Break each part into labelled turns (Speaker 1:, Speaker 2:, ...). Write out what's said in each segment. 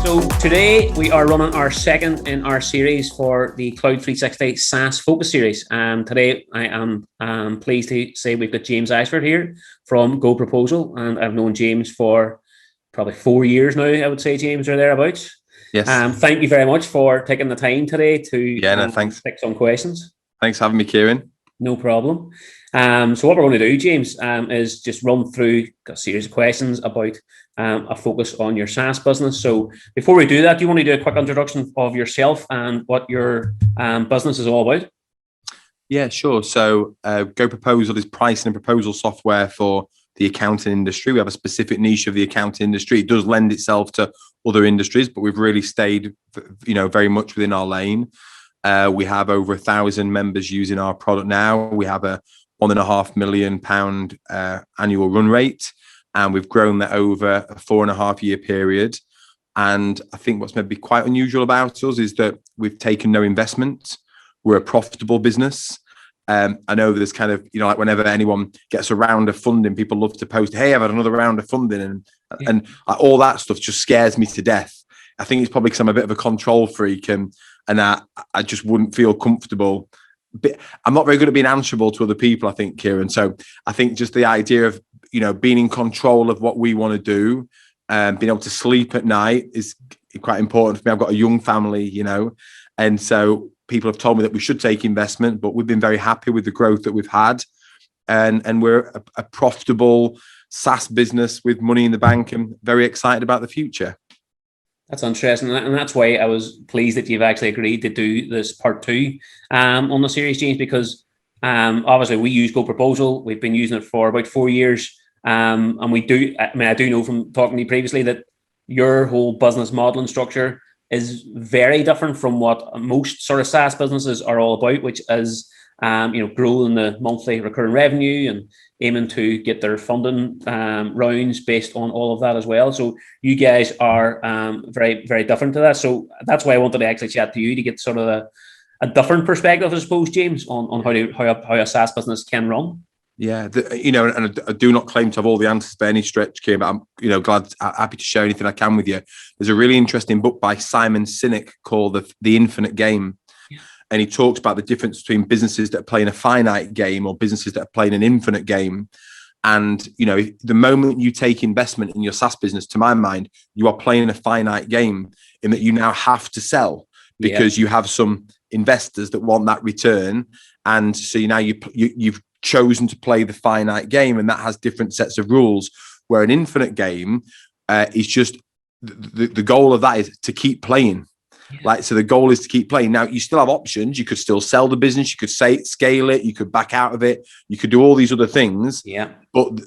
Speaker 1: So today we are running our second in our series for the Cloud 360 SaaS Focus Series. Today I am pleased to say we've got James Ashford here from GoProposal, and I've known James for probably 4 years now, I would say, James, or thereabouts.
Speaker 2: Yes.
Speaker 1: Thank you very much for taking the time today to
Speaker 2: thanks.
Speaker 1: pick some questions.
Speaker 2: Thanks for having me, Kieran.
Speaker 1: No problem. So what we're going to do, James, is just run through a series of questions about a focus on your SaaS business. So before we do that, do you want to do a quick introduction of yourself and what your business is all about?
Speaker 2: Yeah, sure. So GoProposal is pricing and proposal software for the accounting industry. We have a specific niche of the accounting industry. It does lend itself to other industries, but we've really stayed, very much within our lane. We have over 1,000 members using our product now. We have a £1.5 million annual run rate, and we've grown that over a 4.5 year period. And I think what's maybe quite unusual about us is that we've taken no investment. We're a profitable business. I know there's kind of, like whenever anyone gets a round of funding, people love to post, "Hey, I've had another round of funding," and all that stuff just scares me to death. I think it's probably because I'm a bit of a control freak, and I just wouldn't feel comfortable. I'm not very good at being answerable to other people, I think, Kieran. So I think just the idea of, being in control of what we want to do, being able to sleep at night is quite important for me. I've got a young family, and so people have told me that we should take investment, but we've been very happy with the growth that we've had. And we're a profitable SaaS business with money in the bank and very excited about the future.
Speaker 1: That's interesting, and that's why I was pleased that you've actually agreed to do this part two on the series, James, because obviously we use GoProposal. We've been using it for about 4 years, and I do know from talking to you previously that your whole business model and structure is very different from what most sort of SaaS businesses are all about, which is growing the monthly recurring revenue and aiming to get their funding rounds based on all of that as well. So you guys are very, very different to that. So that's why I wanted to actually chat to you to get sort of a different perspective, I suppose, James, on how a SaaS business can run.
Speaker 2: Yeah, and I do not claim to have all the answers by any stretch, Kieran, but I'm happy to share anything I can with you. There's a really interesting book by Simon Sinek called The Infinite Game. And he talks about the difference between businesses that are playing a finite game or businesses that are playing an infinite game. And, the moment you take investment in your SaaS business, to my mind, you are playing a finite game in that you now have to sell because you have some investors that want that return. And so now you've chosen to play the finite game, and that has different sets of rules, where an infinite game is just the goal of that is to keep playing. So the goal is to keep playing. Now, you still have options. You could still sell the business. You could scale it. You could back out of it. You could do all these other things. Yeah. But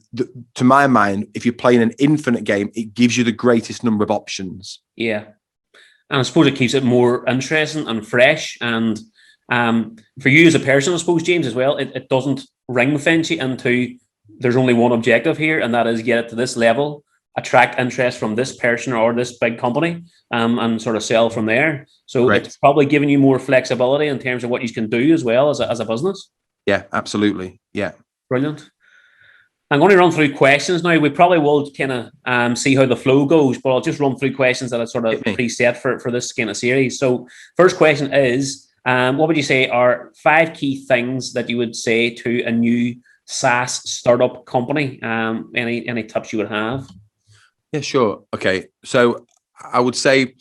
Speaker 2: to my mind, if you're playing an infinite game, it gives you the greatest number of options.
Speaker 1: Yeah. And I suppose it keeps it more interesting and fresh. And for you as a person, I suppose, James, as well, it doesn't ring fence you into there's only one objective here, and that is get it to this level, attract interest from this person or this big company, and sort of sell from there. So It's probably giving you more flexibility in terms of what you can do as well as a business.
Speaker 2: Yeah, absolutely. Yeah.
Speaker 1: Brilliant. I'm going to run through questions now. We probably will kind of see how the flow goes, but I'll just run through questions that are sort of preset for this kind of series. So first question is, what would you say are 5 key things that you would say to a new SaaS startup company? Any tips you would have?
Speaker 2: Yeah, sure. Okay. So I would say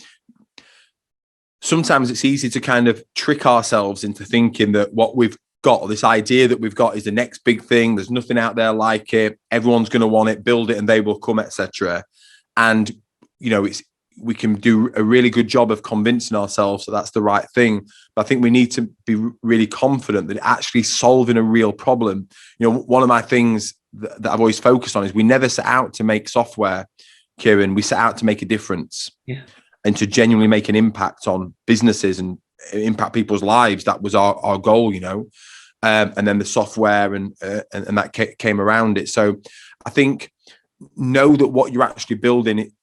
Speaker 2: sometimes it's easy to kind of trick ourselves into thinking that what we've got, this idea that we've got, is the next big thing. There's nothing out there like it. Everyone's going to want it, build it, and they will come, etc. And, we can do a really good job of convincing ourselves that that's the right thing. But I think we need to be really confident that actually solving a real problem. One of my things that I've always focused on is we never set out to make software, Kieran. We set out to make a difference and to genuinely make an impact on businesses and impact people's lives. That was our goal, and then the software and that came around it. So I think know that what you're actually building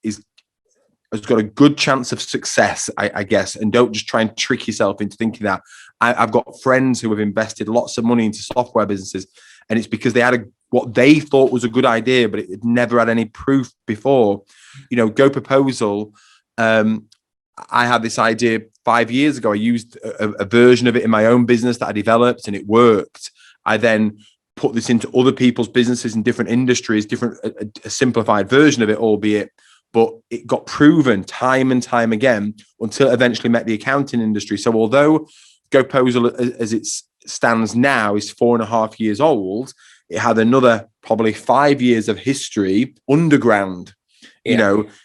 Speaker 2: has got a good chance of success, I guess, and don't just try and trick yourself into thinking that. I've got friends who have invested lots of money into software businesses, and it's because they had what they thought was a good idea, but it had never had any proof before. GoProposal I had this idea 5 years ago. I used a version of it in my own business that I developed, and it worked. I then put this into other people's businesses in different industries, a simplified version of it, albeit, but it got proven time and time again until it eventually met the accounting industry. So although GoProposal, as it stands now, is 4.5 years old, it had another probably 5 years of history underground,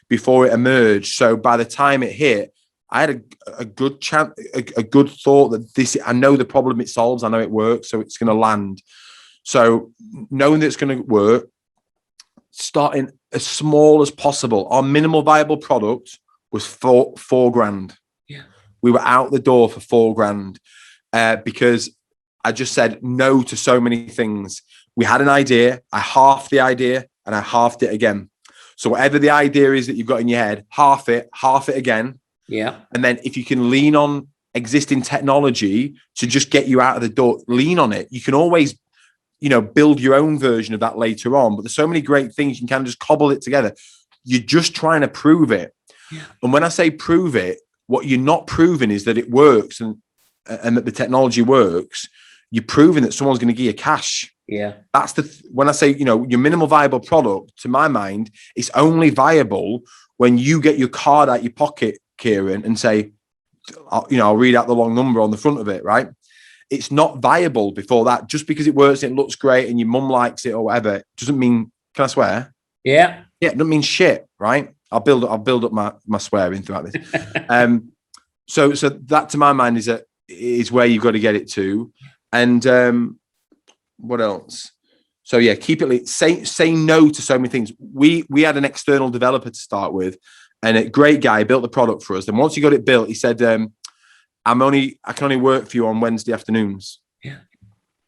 Speaker 2: before it emerged. So by the time it hit, I had a good chance, a good thought that I know the problem it solves, I know it works, so it's going to land. So knowing that it's going to work, starting as small as possible. Our minimal viable product was $4,000.
Speaker 1: Yeah,
Speaker 2: we were out the door for $4,000 because I just said no to so many things. We had an idea, I halved the idea, and I halved it again. So whatever the idea is that you've got in your head, half it again.
Speaker 1: Yeah.
Speaker 2: And then if you can lean on existing technology to just get you out of the door, lean on it. You can always, build your own version of that later on. But there's so many great things, you can kind of just cobble it together. You're just trying to prove it.
Speaker 1: Yeah.
Speaker 2: And when I say prove it, what you're not proving is that it works and that the technology works. You're proving that someone's going to give you cash.
Speaker 1: Yeah.
Speaker 2: That's when I say, your minimal viable product, to my mind, is only viable when you get your card out your pocket, Kieran, and say, I'll read out the long number on the front of it, right? It's not viable before that. Just because it works and it looks great and your mum likes it or whatever, doesn't mean, can I swear?
Speaker 1: Yeah.
Speaker 2: Yeah, it doesn't mean shit, right? I'll build up my swearing throughout this. So that to my mind is where you've got to get it to. And what else? So yeah, keep it. Say no to so many things. We had an external developer to start with, and a great guy built the product for us. And once he got it built, he said, I can only work for you on Wednesday afternoons.
Speaker 1: Yeah.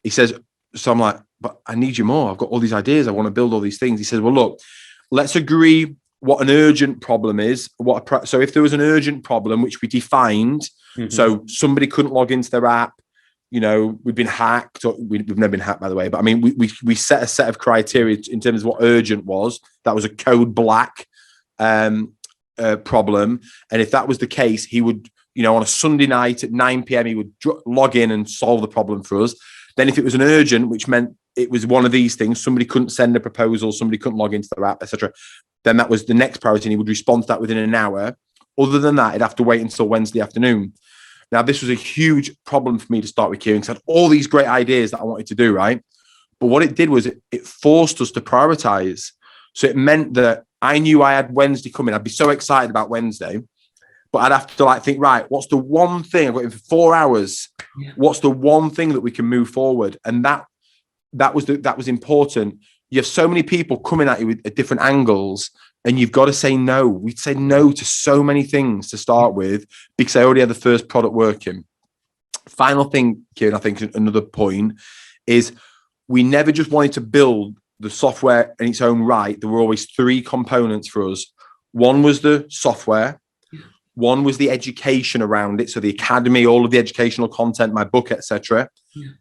Speaker 2: He says, so I'm like, but I need you more. I've got all these ideas. I want to build all these things. He says, well, look, let's agree what an urgent problem is. So if there was an urgent problem, which we defined, so somebody couldn't log into their app, we've been hacked, or we've never been hacked, by the way, but I mean, we set a set of criteria in terms of what urgent was. That was a code black problem. And if that was the case, he would, on a Sunday night at 9 p.m, he would log in and solve the problem for us. Then if it was an urgent, which meant it was one of these things, somebody couldn't send a proposal, somebody couldn't log into their app, etc., then that was the next priority, and he would respond to that within an hour. Other than that, he'd have to wait until Wednesday afternoon. Now, this was a huge problem for me to start with, Kieran, because I had all these great ideas that I wanted to do, right? But what it did was it forced us to prioritize. So it meant that I knew I had Wednesday coming. I'd be so excited about Wednesday, but I'd have to think, right, what's the one thing? I've got it for 4 hours. Yeah. What's the one thing that we can move forward? And that was important. You have so many people coming at you at different angles, and you've got to say no. We'd say no to so many things to start with because I already had the first product working. Final thing, Kieran, I think another point is we never just wanted to build the software in its own right. There were always 3 components for us. One was the software. One was the education around it. So the academy, all of the educational content, my book, etc.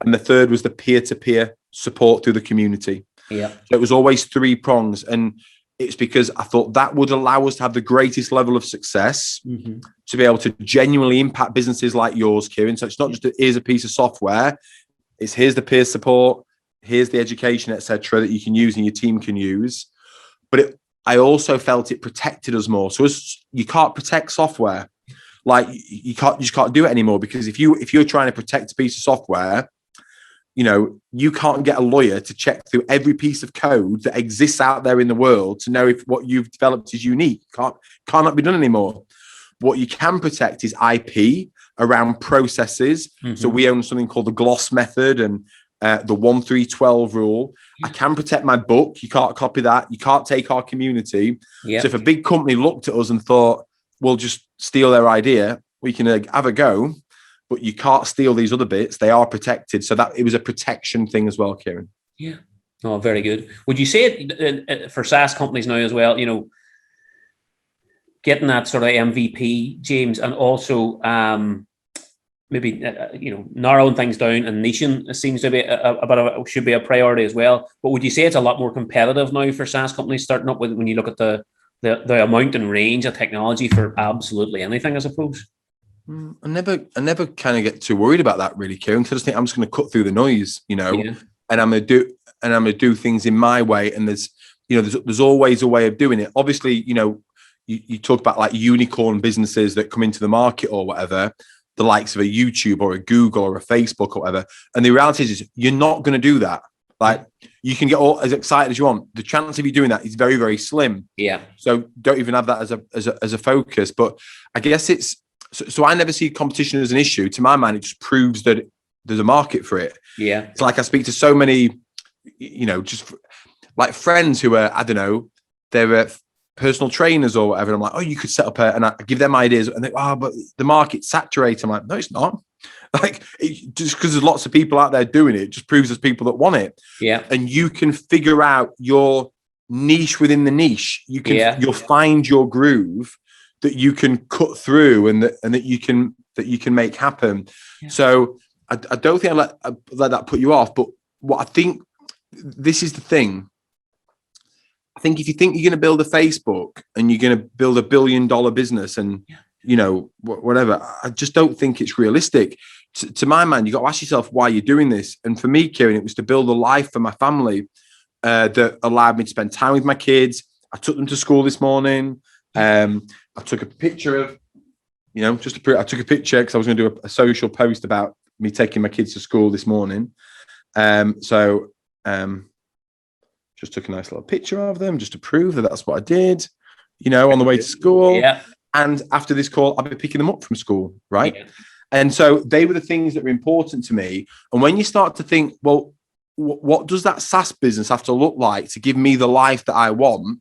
Speaker 2: And the third was the peer-to-peer support through the community.
Speaker 1: Yeah.
Speaker 2: So it was always 3 prongs. And it's because I thought that would allow us to have the greatest level of success, to be able to genuinely impact businesses like yours, Kieran. So it's not just here's a piece of software. It's here's the peer support, here's the education, etc., that you can use and your team can use. But I also felt it protected us more. So you can't protect software. You just can't do it anymore, because if you're trying to protect a piece of software, you can't get a lawyer to check through every piece of code that exists out there in the world to know if what you've developed is unique. Cannot be done anymore. What you can protect is IP around processes. So we own something called the gloss method and the 1-3-12 rule. I can protect my book. You can't copy that. You can't take our community. Yep. So if a big company looked at us and thought, we'll just steal their idea, we can have a go. But you can't steal these other bits. They are protected. So that it was a protection thing as well, Kieran.
Speaker 1: Yeah. Oh, very good. Would you say it for SaaS companies now as well, getting that sort of MVP, James, and also maybe, narrowing things down and niching seems to be should be a priority as well. But would you say it's a lot more competitive now for SaaS companies starting up with, when you look at the the amount and range of technology for absolutely anything, I suppose.
Speaker 2: I never kind of get too worried about that really, Kieran, because I just think I'm just going to cut through the noise, and I'm going to do things in my way. And there's always a way of doing it. Obviously, you talk about like unicorn businesses that come into the market or whatever, the likes of a YouTube or a Google or a Facebook or whatever. And the reality is you're not going to do that. Like, you can get all as excited as you want. The chance of you doing that is very, very slim.
Speaker 1: Yeah.
Speaker 2: So don't even have that as a focus. But I guess so I never see competition as an issue. To my mind, it just proves that there's a market for it.
Speaker 1: Yeah.
Speaker 2: It's like I speak to so many, just like friends who are, I don't know, they're personal trainers or whatever. And I'm like, oh, you could set up and I give them ideas and they, but the market's saturated. I'm like, no, it's not. Like, just because there's lots of people out there doing it just proves there's people that want it.
Speaker 1: Yeah.
Speaker 2: And you can figure out your niche within the niche. You'll find your groove that you can cut through and that you can make happen. Yeah. So I don't think I let that put you off. But what I think, this is the thing. I think if you think you're going to build a Facebook and you're going to build $1 billion business and whatever, I just don't think it's realistic. To my mind, you got to ask yourself why you're doing this. And for me, Kieran, it was to build a life for my family that allowed me to spend time with my kids. I took them to school this morning. I took a picture of, just to prove, I took a picture because I was going to do a social post about me taking my kids to school this morning. So just took a nice little picture of them just to prove that that's what I did, on the way to school.
Speaker 1: Yeah.
Speaker 2: And after this call, I'll be picking them up from school, right?
Speaker 1: Yeah.
Speaker 2: And so they were the things that were important to me. And when you start to think, well, what does that SaaS business have to look like to give me the life that I want,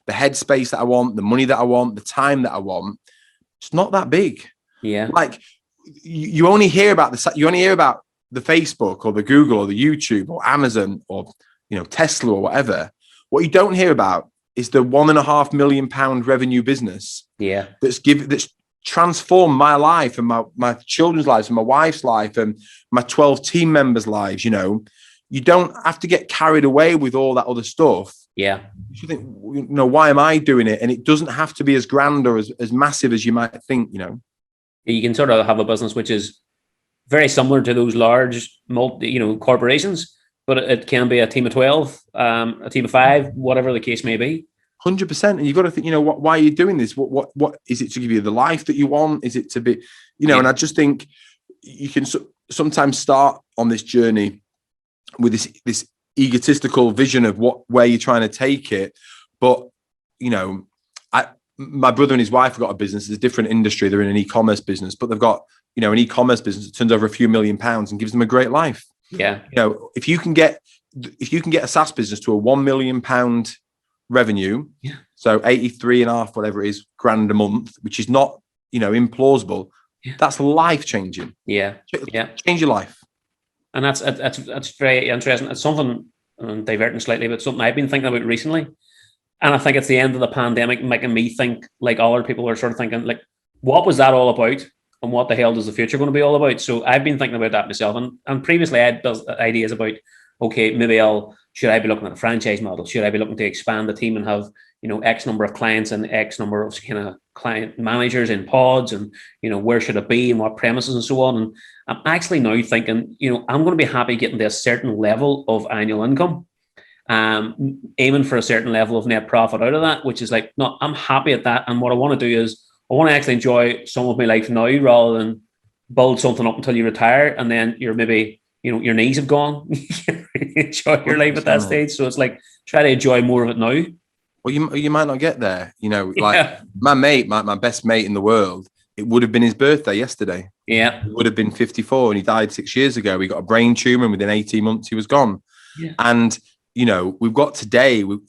Speaker 2: the headspace that I want, the money that I want, the time that I want? It's not that big.
Speaker 1: Yeah.
Speaker 2: Like you only hear about the Facebook or the Google or the YouTube or Amazon or, Tesla or whatever. What you don't hear about is the £1.5 million revenue business.
Speaker 1: Yeah.
Speaker 2: That's transformed my life and my children's lives and my wife's life and my 12 team members' lives. You don't have to get carried away with all that other stuff.
Speaker 1: Yeah.
Speaker 2: You think, why am I doing it? And it doesn't have to be as grand or as massive as you might think,
Speaker 1: You can sort of have a business which is very similar to those large corporations, but it can be a team of 12, a team of 5, whatever the case may be.
Speaker 2: 100%. And you've got to think, why are you doing this? What is it to give you the life that you want? Is it to be, and I just think you can sometimes start on this journey with this egotistical vision of where you're trying to take it. But, my brother and his wife have got a business. It's a different industry. They're in an e-commerce business, but they've got, an e-commerce business that turns over a few £1 million and gives them a great life.
Speaker 1: Yeah.
Speaker 2: If you can get a SaaS business to a £1 million revenue, so 83 and a half, whatever it is, grand a month, which is not, implausible. Yeah. That's life changing.
Speaker 1: Yeah.
Speaker 2: Change your life.
Speaker 1: And that's very interesting. It's something, I'm diverting slightly, but something I've been thinking about recently. And I think it's the end of the pandemic making me think like other people are sort of thinking like, what was that all about? And what the hell does the future going to be all about? So I've been thinking about that myself. And previously I had ideas about, okay, maybe should I be looking at a franchise model? Should I be looking to expand the team and have, X number of clients and X number of kind of client managers in pods and, where should it be and what premises and so on. And I'm actually now thinking, I'm going to be happy getting to a certain level of annual income, aiming for a certain level of net profit out of that, which is like, no, I'm happy at that. And what I want to do is I want to actually enjoy some of my life now rather than build something up until you retire and then you're maybe, your knees have gone. Enjoy your life at that stage. So it's like, try to enjoy more of it now.
Speaker 2: Well, you might not get there. My best mate in the world, it would have been his birthday yesterday.
Speaker 1: Yeah.
Speaker 2: He would have been 54 and he died 6 years ago. He got a brain tumor and within 18 months he was gone. Yeah. And, we've got today, you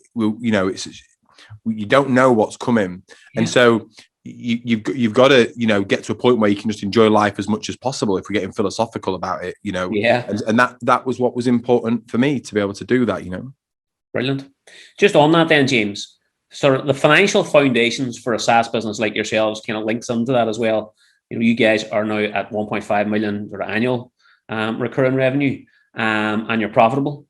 Speaker 2: don't know what's coming. Yeah. And so you've got to, get to a point where you can just enjoy life as much as possible if we're getting philosophical about it,
Speaker 1: Yeah.
Speaker 2: And that was what was important for me to be able to do that,
Speaker 1: Brilliant. Just on that then, James, sort of the financial foundations for a SaaS business like yourselves kind of links into that as well. You guys are now at 1.5 million annual recurring revenue. and you're profitable.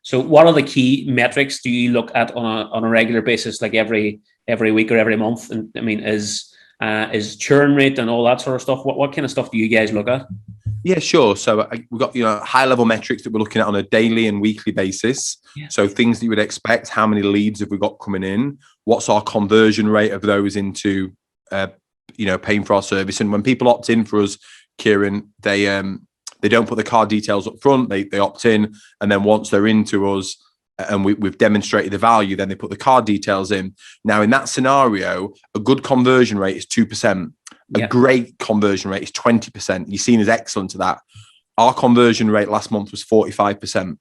Speaker 1: So what are the key metrics do you look at on a regular basis, like every week or every month? And I mean, is churn rate and all that sort of stuff? What kind of stuff do you guys look at?
Speaker 2: Yeah, sure. So we've got high level metrics that we're looking at on a daily and weekly basis.
Speaker 1: Yeah.
Speaker 2: So things that you would expect: how many leads have we got coming in? What's our conversion rate of those into paying for our service? And when people opt in for us, Kieran, they don't put the card details up front. They opt in, and then once they're into us and we've demonstrated the value, then they put the card details in. Now, in that scenario, a good conversion rate is 2%. A great conversion rate is 20%. You're seen as excellent to that. Our conversion rate last month was 45%.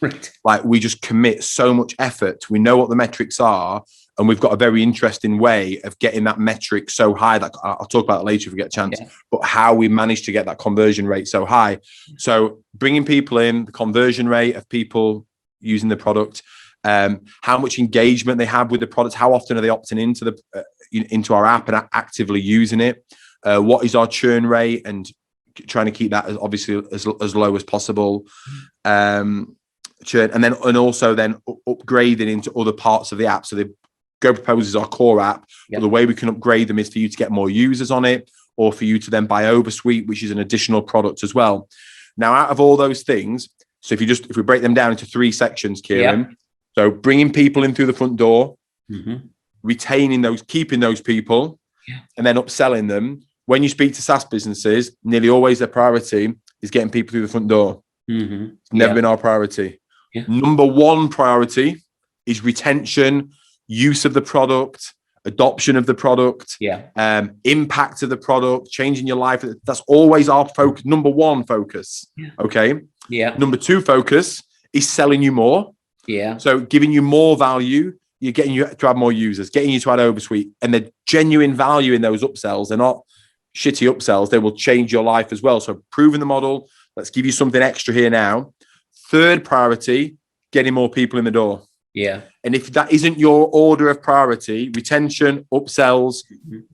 Speaker 1: Right.
Speaker 2: Like, we just commit so much effort. We know what the metrics are, and we've got a very interesting way of getting that metric so high that I'll talk about it later if we get a chance, but how we managed to get that conversion rate so high. So bringing people in, the conversion rate of people using the product, how much engagement they have with the product, how often are they opting into our app and actively using it, what is our churn rate, and trying to keep that as obviously as low as possible. Churn, and also upgrading into other parts of the app. So the GoProposal is our core app. But the way we can upgrade them is for you to get more users on it, or for you to then buy Oversuite, which is an additional product as well. Now, out of all those things, so if we break them down into 3 sections, Kieran, so bringing people in through the front door, retaining those, keeping those people, and then upselling them. When you speak to SaaS businesses, nearly always their priority is getting people through the front door. It's never been our priority. Number 1 priority is retention, use of the product, adoption of the product, impact of the product, changing your life. That's always our focus. Number 1 focus. Okay. Number 2 focus is selling you more. So giving you more value, you're getting you to have more users, getting you to add Oversuite, and the genuine value in those upsells. They're not shitty upsells. They will change your life as well. So proving the model. Let's give you something extra here now. 3rd priority, getting more people in the door. And if that isn't your order of priority, retention, upsells,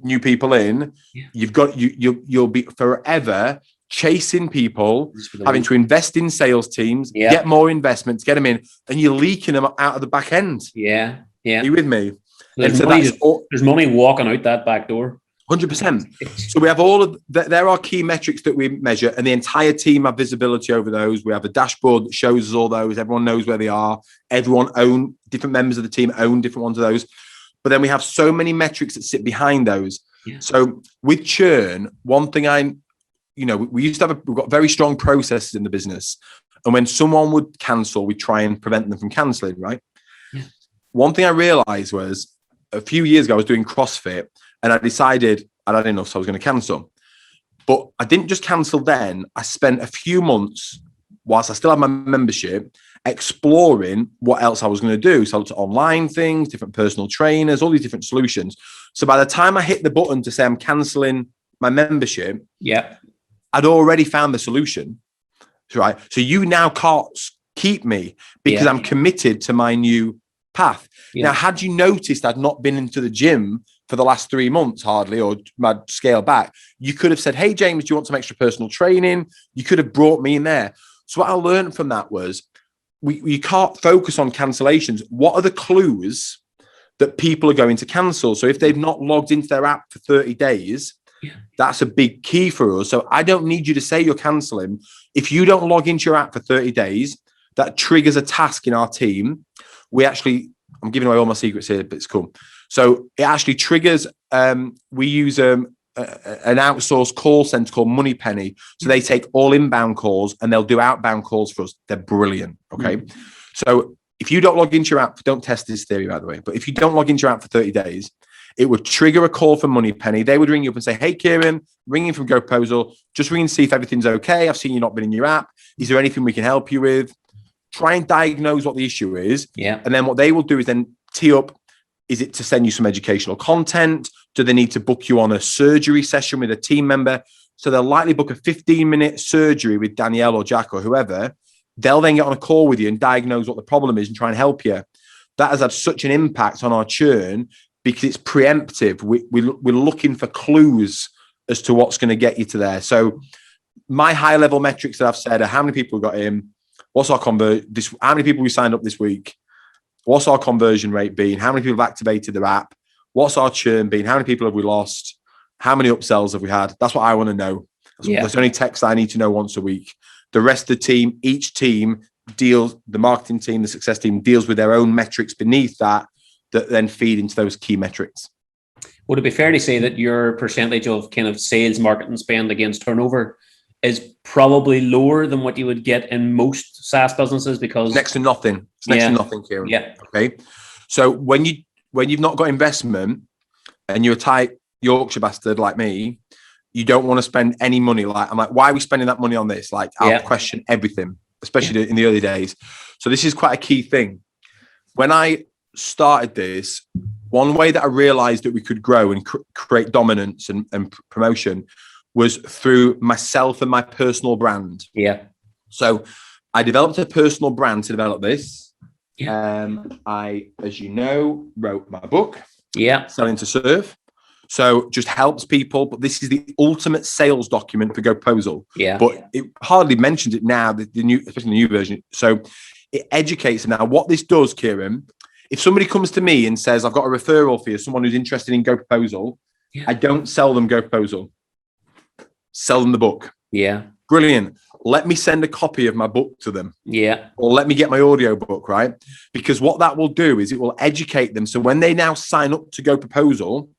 Speaker 2: new people in, you'll be forever chasing people, having to invest in sales teams, get more investments, get them in, and you're leaking them out of the back end. Are you with me?
Speaker 1: There's money walking out that back door.
Speaker 2: 100%. So we have all of there are key metrics that we measure, and the entire team have visibility over those. We have a dashboard that shows us all those. Everyone knows where they are. Different members of the team own different ones of those. But then we have so many metrics that sit behind those. So with churn, one thing we've got very strong processes in the business. And when someone would cancel, we try and prevent them from canceling, right? One thing I realized was a few years ago, I was doing CrossFit, and I decided I'd had enough, so I was going to cancel. But I didn't just cancel then. I spent a few months, whilst I still had my membership, exploring what else I was going to do. So I looked at online things, different personal trainers, all these different solutions. So by the time I hit the button to say I'm canceling my membership, I'd already found the solution, right? So you now can't keep me because I'm committed to my new path. Now, had you noticed I'd not been into the gym for the last 3 months hardly, or I'd scale back, you could have said, hey, James, do you want some extra personal training? You could have brought me in there. So what I learned from that was we can't focus on cancellations. What are the clues that people are going to cancel? So if they've not logged into their app for 30 days, that's a big key for us. So I don't need you to say you're canceling. If you don't log into your app for 30 days, that triggers a task in our team. I'm giving away all my secrets here, but it's cool. So it actually triggers, we use an outsourced call center called Moneypenny. So they take all inbound calls and they'll do outbound calls for us. They're brilliant. Okay. So if you don't log into your app, don't test this theory, by the way, but if you don't log into your app for 30 days, it would trigger a call from Moneypenny. They would ring you up and say, hey, Kieran, ringing from GoProposal, just ring and see if everything's okay. I've seen you not been in your app. Is there anything we can help you with? Try and diagnose what the issue is. And then what they will do is then tee up, is it to send you some educational content? Do they need to book you on a surgery session with a team member? So they'll likely book a 15-minute surgery with Danielle or Jack or whoever. They'll then get on a call with you and diagnose what the problem is and try and help you. That has had such an impact on our churn because it's preemptive. We're looking for clues as to what's going to get you to there. So my high level metrics that I've said are how many people got in, what's our how many people we signed up this week, what's our conversion rate been, how many people have activated their app, what's our churn been, how many people have we lost, how many upsells have we had. That's what I want to know. That's only text I need to know once a week. The rest of the team, each team deals, the marketing team, the success team deals with their own metrics beneath that then feed into those key metrics.
Speaker 1: Would it be fair to say that your percentage of kind of sales marketing spend against turnover is probably lower than what you would get in most SaaS businesses? Because
Speaker 2: next to nothing. It's next to nothing, Kieran.
Speaker 1: Yeah.
Speaker 2: Okay. So when you've not got investment and you're a tight Yorkshire bastard like me, you don't want to spend any money. I'm like, why are we spending that money on this? Like, I'll question everything, especially in the early days. So this is quite a key thing. When I started this, one way that I realized that we could grow and create dominance and promotion was through myself and my personal brand.
Speaker 1: Yeah.
Speaker 2: So I developed a personal brand to develop this.
Speaker 1: Yeah.
Speaker 2: I, as you know, wrote my book.
Speaker 1: Yeah.
Speaker 2: Selling to Serve. So just helps people, but this is the ultimate sales document for GoProposal.
Speaker 1: Yeah.
Speaker 2: But it hardly mentions it now, the new, especially the new version. So it educates. Now, what this does, Kieran, if somebody comes to me and says, I've got a referral for you, someone who's interested in GoProposal, I don't sell them GoProposal. Sell them the book.
Speaker 1: Yeah.
Speaker 2: Brilliant. Let me send a copy of my book to them.
Speaker 1: Yeah.
Speaker 2: Or let me get my audio book, right? Because what that will do is it will educate them. So when they now sign up to GoProposal,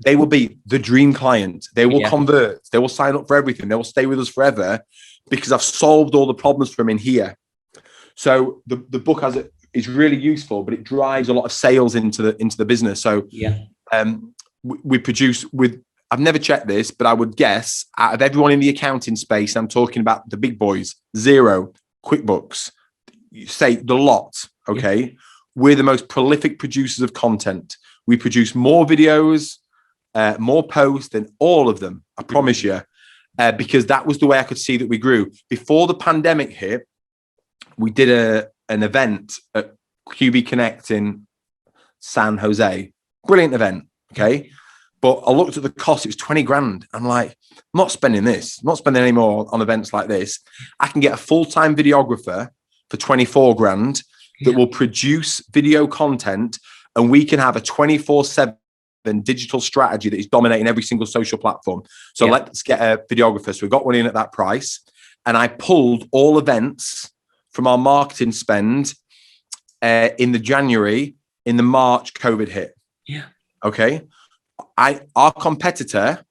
Speaker 2: they will be the dream client. They will convert. They will sign up for everything. They will stay with us forever because I've solved all the problems from in here. So the book is really useful, but it drives a lot of sales into the business. So we produce with, I've never checked this, but I would guess out of everyone in the accounting space, I'm talking about the big boys, Xero, QuickBooks, you say the lot, okay? We're the most prolific producers of content. We produce more videos, more posts than all of them, I promise you, because that was the way I could see that we grew. Before the pandemic hit, we did an event at QB Connect in San Jose. Brilliant event, okay? But I looked at the cost, it was 20 grand. I'm like, I'm not spending this. I'm not spending any more on events like this. I can get a full-time videographer for 24 grand that will produce video content, and we can have a 24/7 digital strategy that is dominating every single social platform. So let's get a videographer. So we got one in at that price, and I pulled all events from our marketing spend in the January, in the March COVID hit.
Speaker 1: Yeah.
Speaker 2: Okay. Our competitor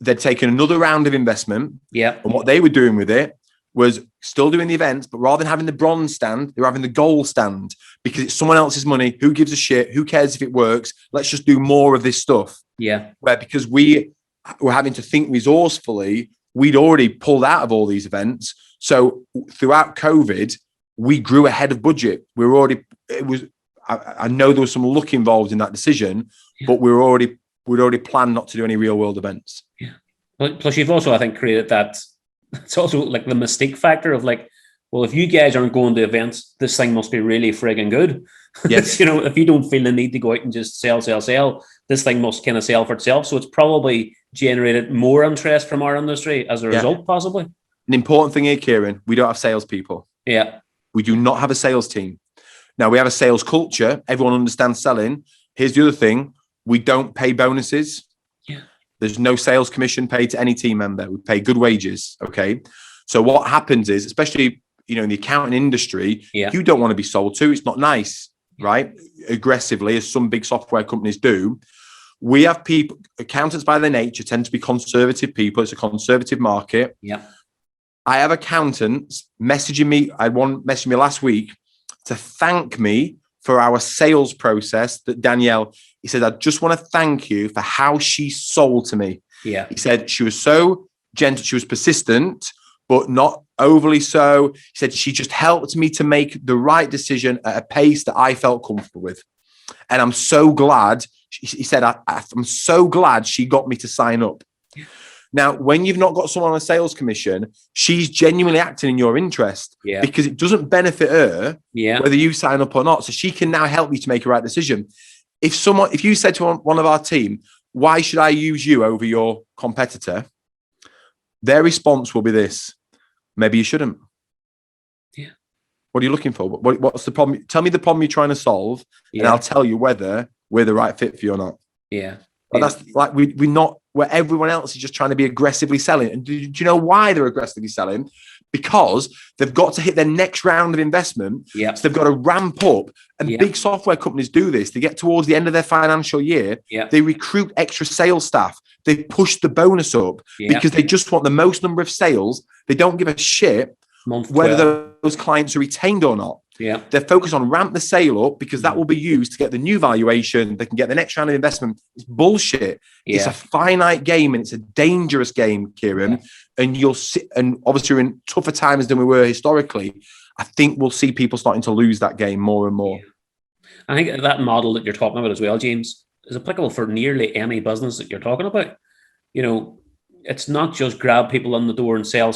Speaker 2: they'd taken another round of investment.
Speaker 1: Yeah.
Speaker 2: And what they were doing with it was still doing the events, but rather than having the bronze stand, they were having the gold stand because it's someone else's money. Who gives a shit? Who cares if it works? Let's just do more of this stuff.
Speaker 1: Yeah.
Speaker 2: Where because we were having to think resourcefully, we'd already pulled out of all these events. So throughout COVID, we grew ahead of budget. I know there was some luck involved in that decision, but we'd already planned not to do any real world events.
Speaker 1: Yeah. Plus you've also, I think, created that. It's also like the mistake factor of like, well, if you guys aren't going to events, this thing must be really frigging good.
Speaker 2: Yes.
Speaker 1: If you don't feel the need to go out and just sell, this thing must kind of sell for itself. So it's probably generated more interest from our industry as a result, possibly.
Speaker 2: An important thing here, Kieran, we don't have salespeople.
Speaker 1: Yeah.
Speaker 2: We do not have a sales team. Now we have a sales culture. Everyone understands selling. Here's the other thing. We don't pay bonuses.
Speaker 1: Yeah.
Speaker 2: There's no sales commission paid to any team member. We pay good wages. Okay. So what happens is, especially, in the accounting industry, you don't want to be sold to. It's not nice, right? Aggressively, as some big software companies do. We have people, accountants by their nature tend to be conservative people. It's a conservative market.
Speaker 1: Yeah.
Speaker 2: I have accountants messaging me. I had one messaging me last week to thank me for our sales process that Danielle, he said, I just want to thank you for how she sold to me.
Speaker 1: Yeah.
Speaker 2: He said, she was so gentle. She was persistent, but not overly so. He said, she just helped me to make the right decision at a pace that I felt comfortable with. And I'm so glad, he said, I'm so glad she got me to sign up. Yeah. Now, when you've not got someone on a sales commission, she's genuinely acting in your interest because it doesn't benefit her whether you sign up or not. So she can now help you to make a right decision. If you said to one of our team, why should I use you over your competitor? their response will be this: maybe you shouldn't.
Speaker 1: Yeah.
Speaker 2: What are you looking for? What's the problem? Tell me the problem you're trying to solve, and I'll tell you whether we're the right fit for you or not.
Speaker 1: Yeah.
Speaker 2: But that's like we're not where everyone else is just trying to be aggressively selling. And do you know why they're aggressively selling? Because they've got to hit their next round of investment.
Speaker 1: Yeah.
Speaker 2: So they've got to ramp up. And big software companies do this. They get towards the end of their financial year.
Speaker 1: Yeah.
Speaker 2: They recruit extra sales staff. They push the bonus up because they just want the most number of sales. They don't give a shit whether those clients are retained or not.
Speaker 1: Yeah.
Speaker 2: They're focused on ramp the sale up because that will be used to get the new valuation. They can get the next round of investment. It's bullshit. Yeah. It's a finite game and it's a dangerous game, Kieran. Yeah. And you'll see, and obviously we're in tougher times than we were historically. I think we'll see people starting to lose that game more and more.
Speaker 1: Yeah. I think that model that you're talking about as well, James, is applicable for nearly any business that you're talking about. You know, it's not just grab people on the door and sell.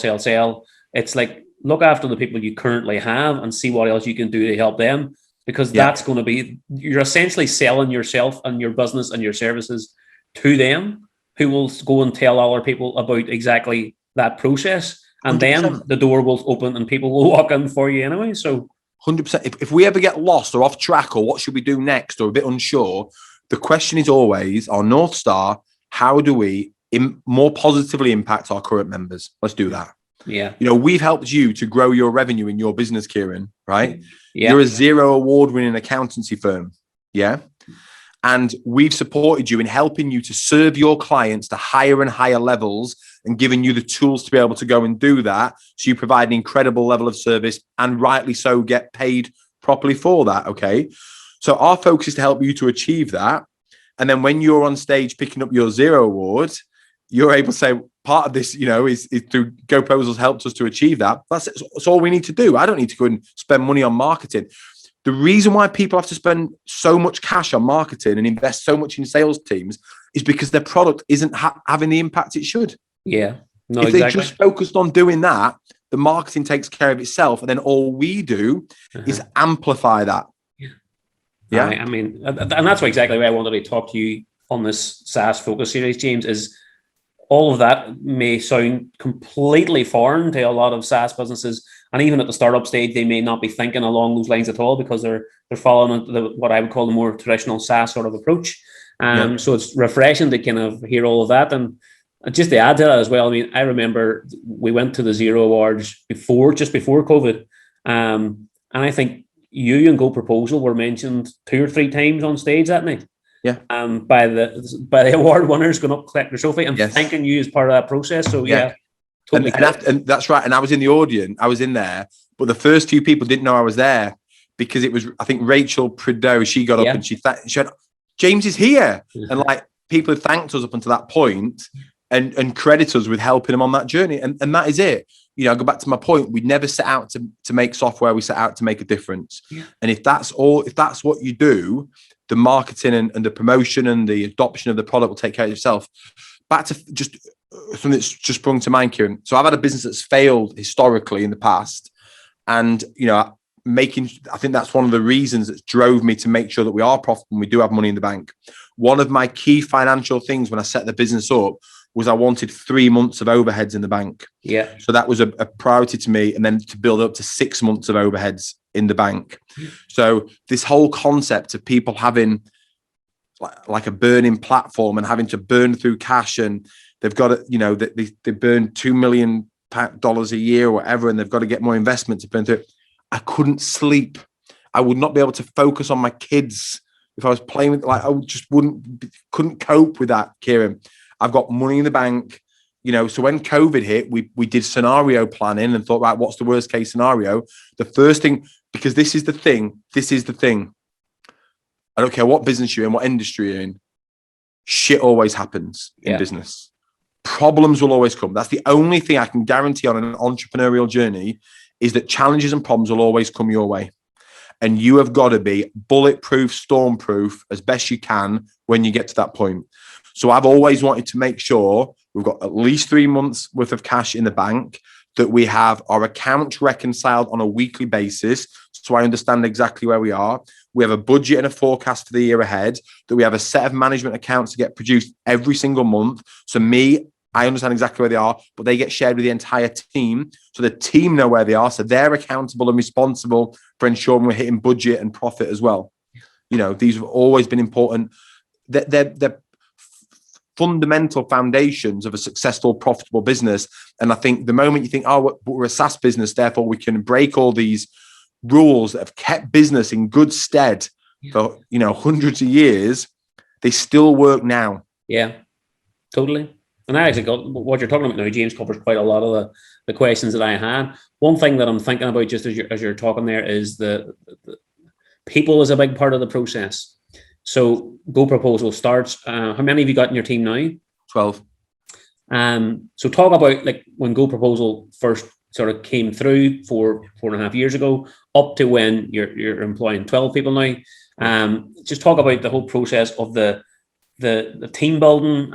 Speaker 1: It's like, look after the people you currently have and see what else you can do to help them, because that's going to be, you're essentially selling yourself and your business and your services to them, who will go and tell other people about exactly that process. And 100%. Then the door will open and people will walk in for you anyway. So
Speaker 2: 100%. If we ever get lost or off track or what should we do next or a bit unsure, the question is always our North Star: how do we more positively impact our current members? Let's do that.
Speaker 1: Yeah.
Speaker 2: You know, we've helped you to grow your revenue in your business, Kieran, right?
Speaker 1: Yeah.
Speaker 2: You're a Xero award-winning accountancy firm. Yeah. And we've supported you in helping you to serve your clients to higher and higher levels and giving you the tools to be able to go and do that. So you provide an incredible level of service and rightly so get paid properly for that. Okay. So our focus is to help you to achieve that. And then when you're on stage picking up your Xero award, you're able to say, part of this, you know, is through GoProposal helped us to achieve that. That's all we need to do. I don't need to go and spend money on marketing. The reason why people have to spend so much cash on marketing and invest so much in sales teams is because their product isn't having the impact it should.
Speaker 1: Yeah. No,
Speaker 2: if they just focused on doing that, the marketing takes care of itself. And then all we do is amplify that.
Speaker 1: Yeah. I mean, and that's exactly why I wanted to talk to you on this SaaS Focus Series, James, is all of that may sound completely foreign to a lot of SaaS businesses. And even at the startup stage, they may not be thinking along those lines at all because they're following what I would call the more traditional SaaS sort of approach. So it's refreshing to kind of hear all of that. And just to add to that as well, I mean, I remember we went to the Xero Awards just before COVID. And I think you and GoProposal were mentioned 2 or 3 times on stage that night.
Speaker 2: Yeah.
Speaker 1: By the award winners going up to collect their trophy and thanking you as part of that process. So totally.
Speaker 2: And that's right. And I was in the audience. I was in there, but the first few people didn't know I was there because it was, I think, Rachel Prideaux. She got up and she went, James is here, and like people had thanked us up until that point and credit us with helping them on that journey. And that is it. You know, I go back to my point. We never set out to make software. We set out to make a difference. Yeah. And if that's what you do, the marketing and the promotion and the adoption of the product will take care of itself. Back to just something that's just sprung to mind, Kieran. So I've had a business that's failed historically in the past. And, you know, I think that's one of the reasons that drove me to make sure that we are profitable and we do have money in the bank. One of my key financial things when I set the business up was I wanted 3 months of overheads in the bank. Yeah. So that was a priority to me. And then to build up to 6 months of overheads in the bank. So this whole concept of people having like a burning platform and having to burn through cash, and they've got to, you know, they burn $2 million a year or whatever, and they've got to get more investment to burn through it. I couldn't sleep. I would not be able to focus on my kids if I was playing with, like, couldn't cope with that, Kieran. I've got money in the bank, you know. So when COVID hit, we did scenario planning and thought, right, what's the worst case scenario? The first thing, because this is the thing. I don't care what business you're in, what industry you're in. Shit always happens in business. Problems will always come. That's the only thing I can guarantee on an entrepreneurial journey, is that challenges and problems will always come your way. And you have got to be bulletproof, stormproof as best you can when you get to that point. So I've always wanted to make sure we've got at least 3 months worth of cash in the bank, that we have our accounts reconciled on a weekly basis, so I understand exactly where we are. We have a budget and a forecast for the year ahead, that we have a set of management accounts to get produced every single month. So me I understand exactly where they are, but they get shared with the entire team. So the team know where they are. So they're accountable and responsible for ensuring we're hitting budget and profit as well. These have always been important. They're fundamental foundations of a successful, profitable business. And I think the moment you think, oh, we're a SaaS business, therefore we can break all these rules that have kept business in good stead for, hundreds of years, they still work now.
Speaker 1: Yeah, totally. And I actually got what you're talking about now, James, covers quite a lot of the questions that I had. One thing that I'm thinking about just as you're talking there is the people is a big part of the process. So GoProposal starts. How many have you got in your team now?
Speaker 2: 12.
Speaker 1: So talk about like when GoProposal first sort of came through 4.5 years ago, up to when you're employing 12 people now. Just talk about the whole process of the team building,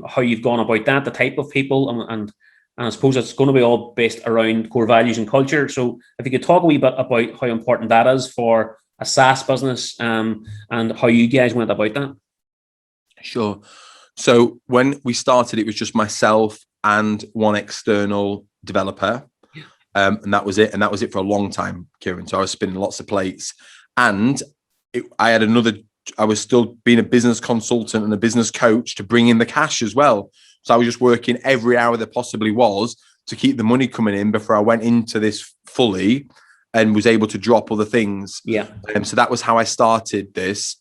Speaker 1: how you've gone about that, the type of people, and I suppose it's going to be all based around core values and culture. So if you could talk a wee bit about how important that is for a SaaS business, and how you guys went about that.
Speaker 2: Sure. So when we started, it was just myself and one external developer. And that was it. And that was it for a long time, Kieran. So I was spinning lots of plates. And I was still being a business consultant and a business coach to bring in the cash as well. So I was just working every hour there possibly was to keep the money coming in before I went into this fully and was able to drop other things.
Speaker 1: Yeah.
Speaker 2: So that was how I started this.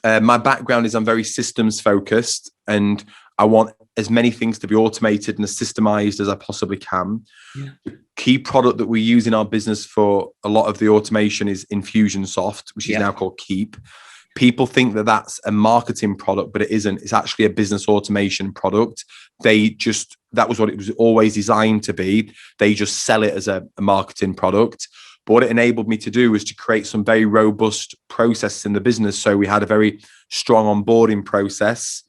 Speaker 2: My background is I'm very systems focused, and I want as many things to be automated and systemized as I possibly can.
Speaker 1: Yeah.
Speaker 2: The key product that we use in our business for a lot of the automation is Infusionsoft, which is now called Keep. People think that that's a marketing product, but it isn't. It's actually a business automation product. That was what it was always designed to be. They just sell it as a marketing product. But what it enabled me to do was to create some very robust processes in the business. So we had a very strong onboarding process,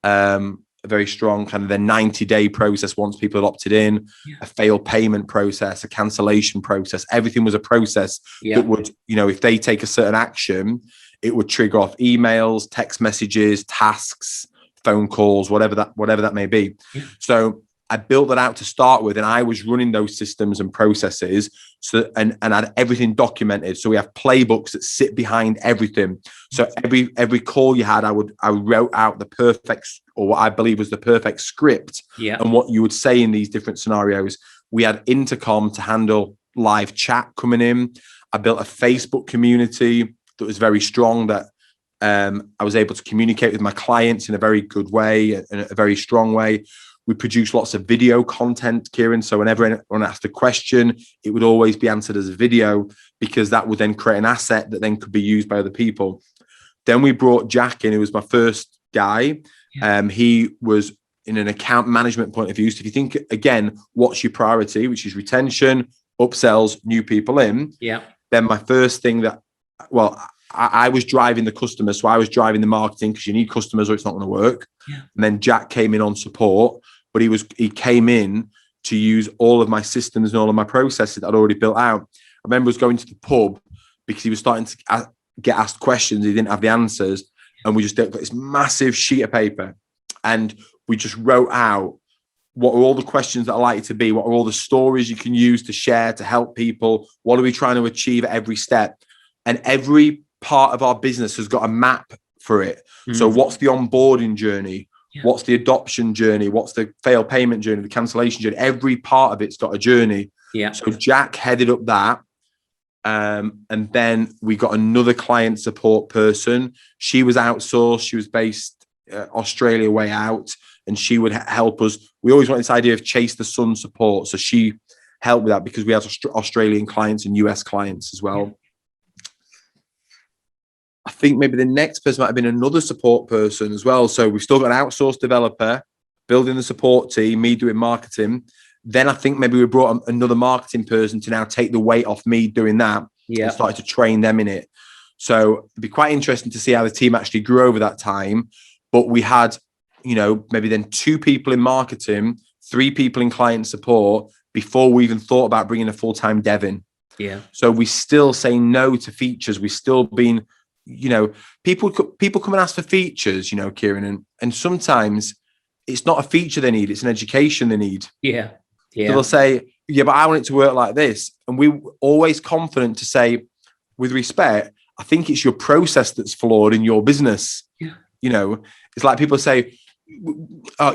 Speaker 2: a very strong kind of the 90-day process once people had opted in, a failed payment process, a cancellation process. Everything was a process that would, if they take a certain action, it would trigger off emails, text messages, tasks, phone calls, whatever that may be.
Speaker 1: Yeah.
Speaker 2: So I built that out to start with, and I was running those systems and processes. So and had everything documented. So we have playbooks that sit behind everything. So every call you had, I wrote out the perfect, or what I believe was the perfect script, and what you would say in these different scenarios. We had intercom to handle live chat coming in. I built a Facebook community that was very strong, that I was able to communicate with my clients in a very good way, in a very strong way. We produce lots of video content, Kieran. So whenever anyone asked a question, it would always be answered as a video, because that would then create an asset that then could be used by other people. Then we brought Jack in, who was my first guy. He was in an account management point of view. So if you think, again, what's your priority, which is retention, upsells, new people in, then my first thing I was driving the customers. So I was driving the marketing, because you need customers or it's not going to work. And then Jack came in on support, but he came in to use all of my systems and all of my processes that I'd already built out. I remember I was going to the pub because he was starting to get asked questions. He didn't have the answers. And we just got this massive sheet of paper, and we just wrote out what are all the questions that I like it to be, what are all the stories you can use to share, to help people, what are we trying to achieve at every step. And every part of our business has got a map for it. So what's the onboarding journey? What's the adoption journey? What's the failed payment journey? The cancellation journey? Every part of it's got a journey. So Jack headed up that. And then we got another client support person. She was outsourced. She was based Australia way out, and she would help us. We always wanted this idea of chase the sun support. So she helped with that, because we had Australian clients and US clients as well. I think maybe the next person might have been another support person as well. So we've still got an outsourced developer building the support team, me doing marketing. Then I think maybe we brought another marketing person to now take the weight off me doing that, and started to train them in it. So it'd be quite interesting to see how the team actually grew over that time. But we had, maybe then 2 people in marketing, 3 people in client support before we even thought about bringing a full-time dev in. So we still say no to features. We've still been, people come and ask for features, Kieran, and sometimes it's not a feature they need, it's an education they need.
Speaker 1: Yeah.
Speaker 2: So they'll say, yeah, but I want it to work like this. And we're always confident to say, with respect, I think it's your process that's flawed in your business.
Speaker 1: Yeah.
Speaker 2: You know, it's like people say,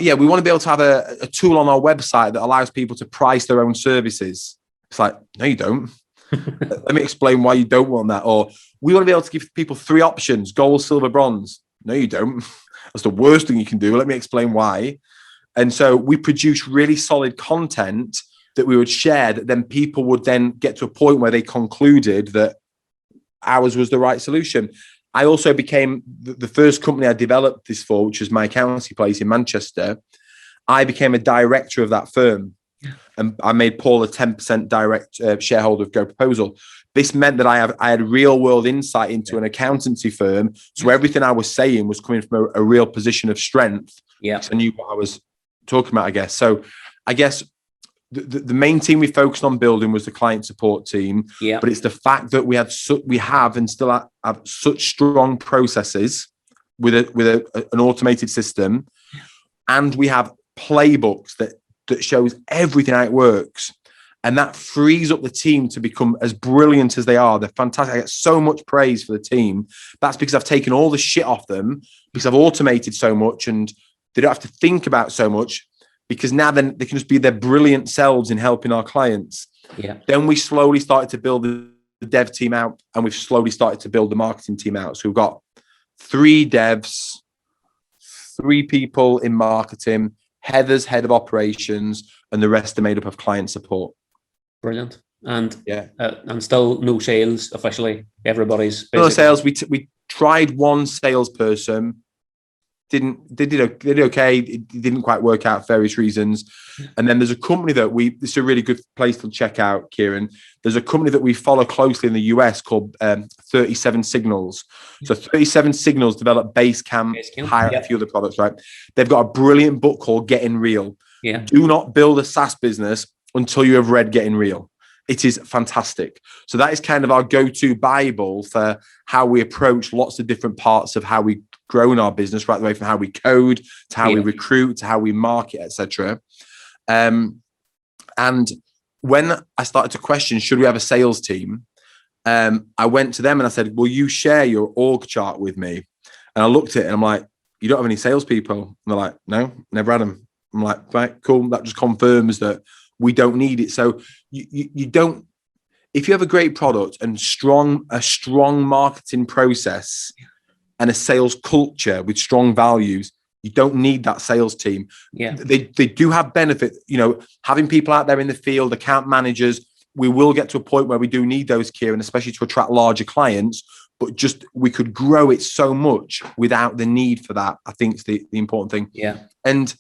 Speaker 2: yeah, we want to be able to have a tool on our website that allows people to price their own services. It's like, no, you don't. Let me explain why you don't want that. Or we want to be able to give people 3 options: gold, silver, bronze. No, you don't. That's the worst thing you can do. Let me explain why. And so we produce really solid content that we would share, that then people would then get to a point where they concluded that ours was the right solution. I also became the first company I developed this for, which was my accountancy place in Manchester. I became a director of that firm, and I made Paul a 10% direct shareholder of GoProposal. This meant that I had real world insight into an accountancy firm. So everything I was saying was coming from a real position of strength.
Speaker 1: Yeah.
Speaker 2: I knew what I was talking about, I guess. So I guess the main team we focused on building was the client support team.
Speaker 1: Yeah.
Speaker 2: But it's the fact that we have and still have such strong processes with an automated system, and we have playbooks that shows everything how it works, and that frees up the team to become as brilliant as they are. They're fantastic. I get so much praise for the team. That's because I've taken all the shit off them, because I've automated so much and they don't have to think about so much, because now then they can just be their brilliant selves in helping our clients.
Speaker 1: Yeah.
Speaker 2: Then we slowly started to build the dev team out, and we've slowly started to build the marketing team out. So we've got 3 devs, 3 people in marketing, Heather's head of operations, and the rest are made up of client support.
Speaker 1: Brilliant. And
Speaker 2: yeah,
Speaker 1: and still no sales officially. Everybody's
Speaker 2: no sales. We tried one salesperson. They did okay. It didn't quite work out for various reasons. And then there's a company that this is a really good place to check out, Kieran. There's a company that we follow closely in the US called 37 Signals. So 37 Signals develop Basecamp, hire a few other products, right? They've got a brilliant book called Getting Real.
Speaker 1: Yeah.
Speaker 2: Do not build a SaaS business until you have read Getting Real. It is fantastic. So that is kind of our go-to Bible for how we approach lots of different parts of how we grown our business, right the way from how we code to how we recruit to how we market, etc. And when I started to question, should we have a sales team? I went to them and I said, will you share your org chart with me? And I looked at it and I'm like, you don't have any salespeople? And they're like, no, never had them. I'm like, right, cool. That just confirms that we don't need it. So you don't, if you have a great product and a strong marketing process and a sales culture with strong values, you don't need that sales team.
Speaker 1: Yeah.
Speaker 2: They do have benefit, having people out there in the field, account managers. We will get to a point where we do need those, Kieran, especially to attract larger clients, but just we could grow it so much without the need for that. I think it's the important thing.
Speaker 1: Yeah.
Speaker 2: And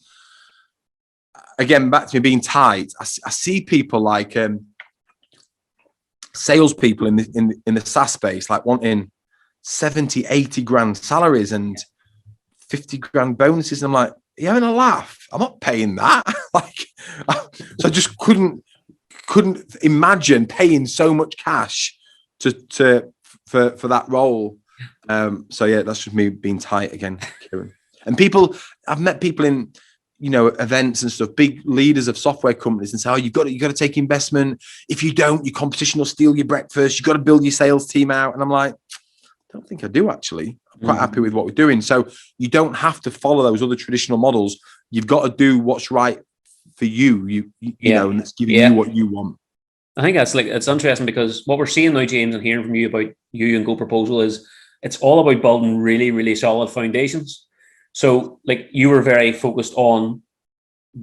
Speaker 2: again, back to me being tight, I see people like salespeople in the SaaS space, like wanting 70, 80 grand salaries and 50 grand bonuses. And I'm like, you're having a laugh. I'm not paying that. So I just couldn't imagine paying so much cash for that role. So yeah, that's just me being tight again, Kieran. And I've met people in, events and stuff, big leaders of software companies, and say, oh, you've got to take investment. If you don't, your competition will steal your breakfast. You've got to build your sales team out. And I'm like, I don't think I do, actually. I'm quite happy with what we're doing. So you don't have to follow those other traditional models. You've got to do what's right for you. You know, and it's giving you what you want.
Speaker 1: I think it's interesting, because what we're seeing now, James, and hearing from you about you and GoProposal is it's all about building really, really solid foundations. So you were very focused on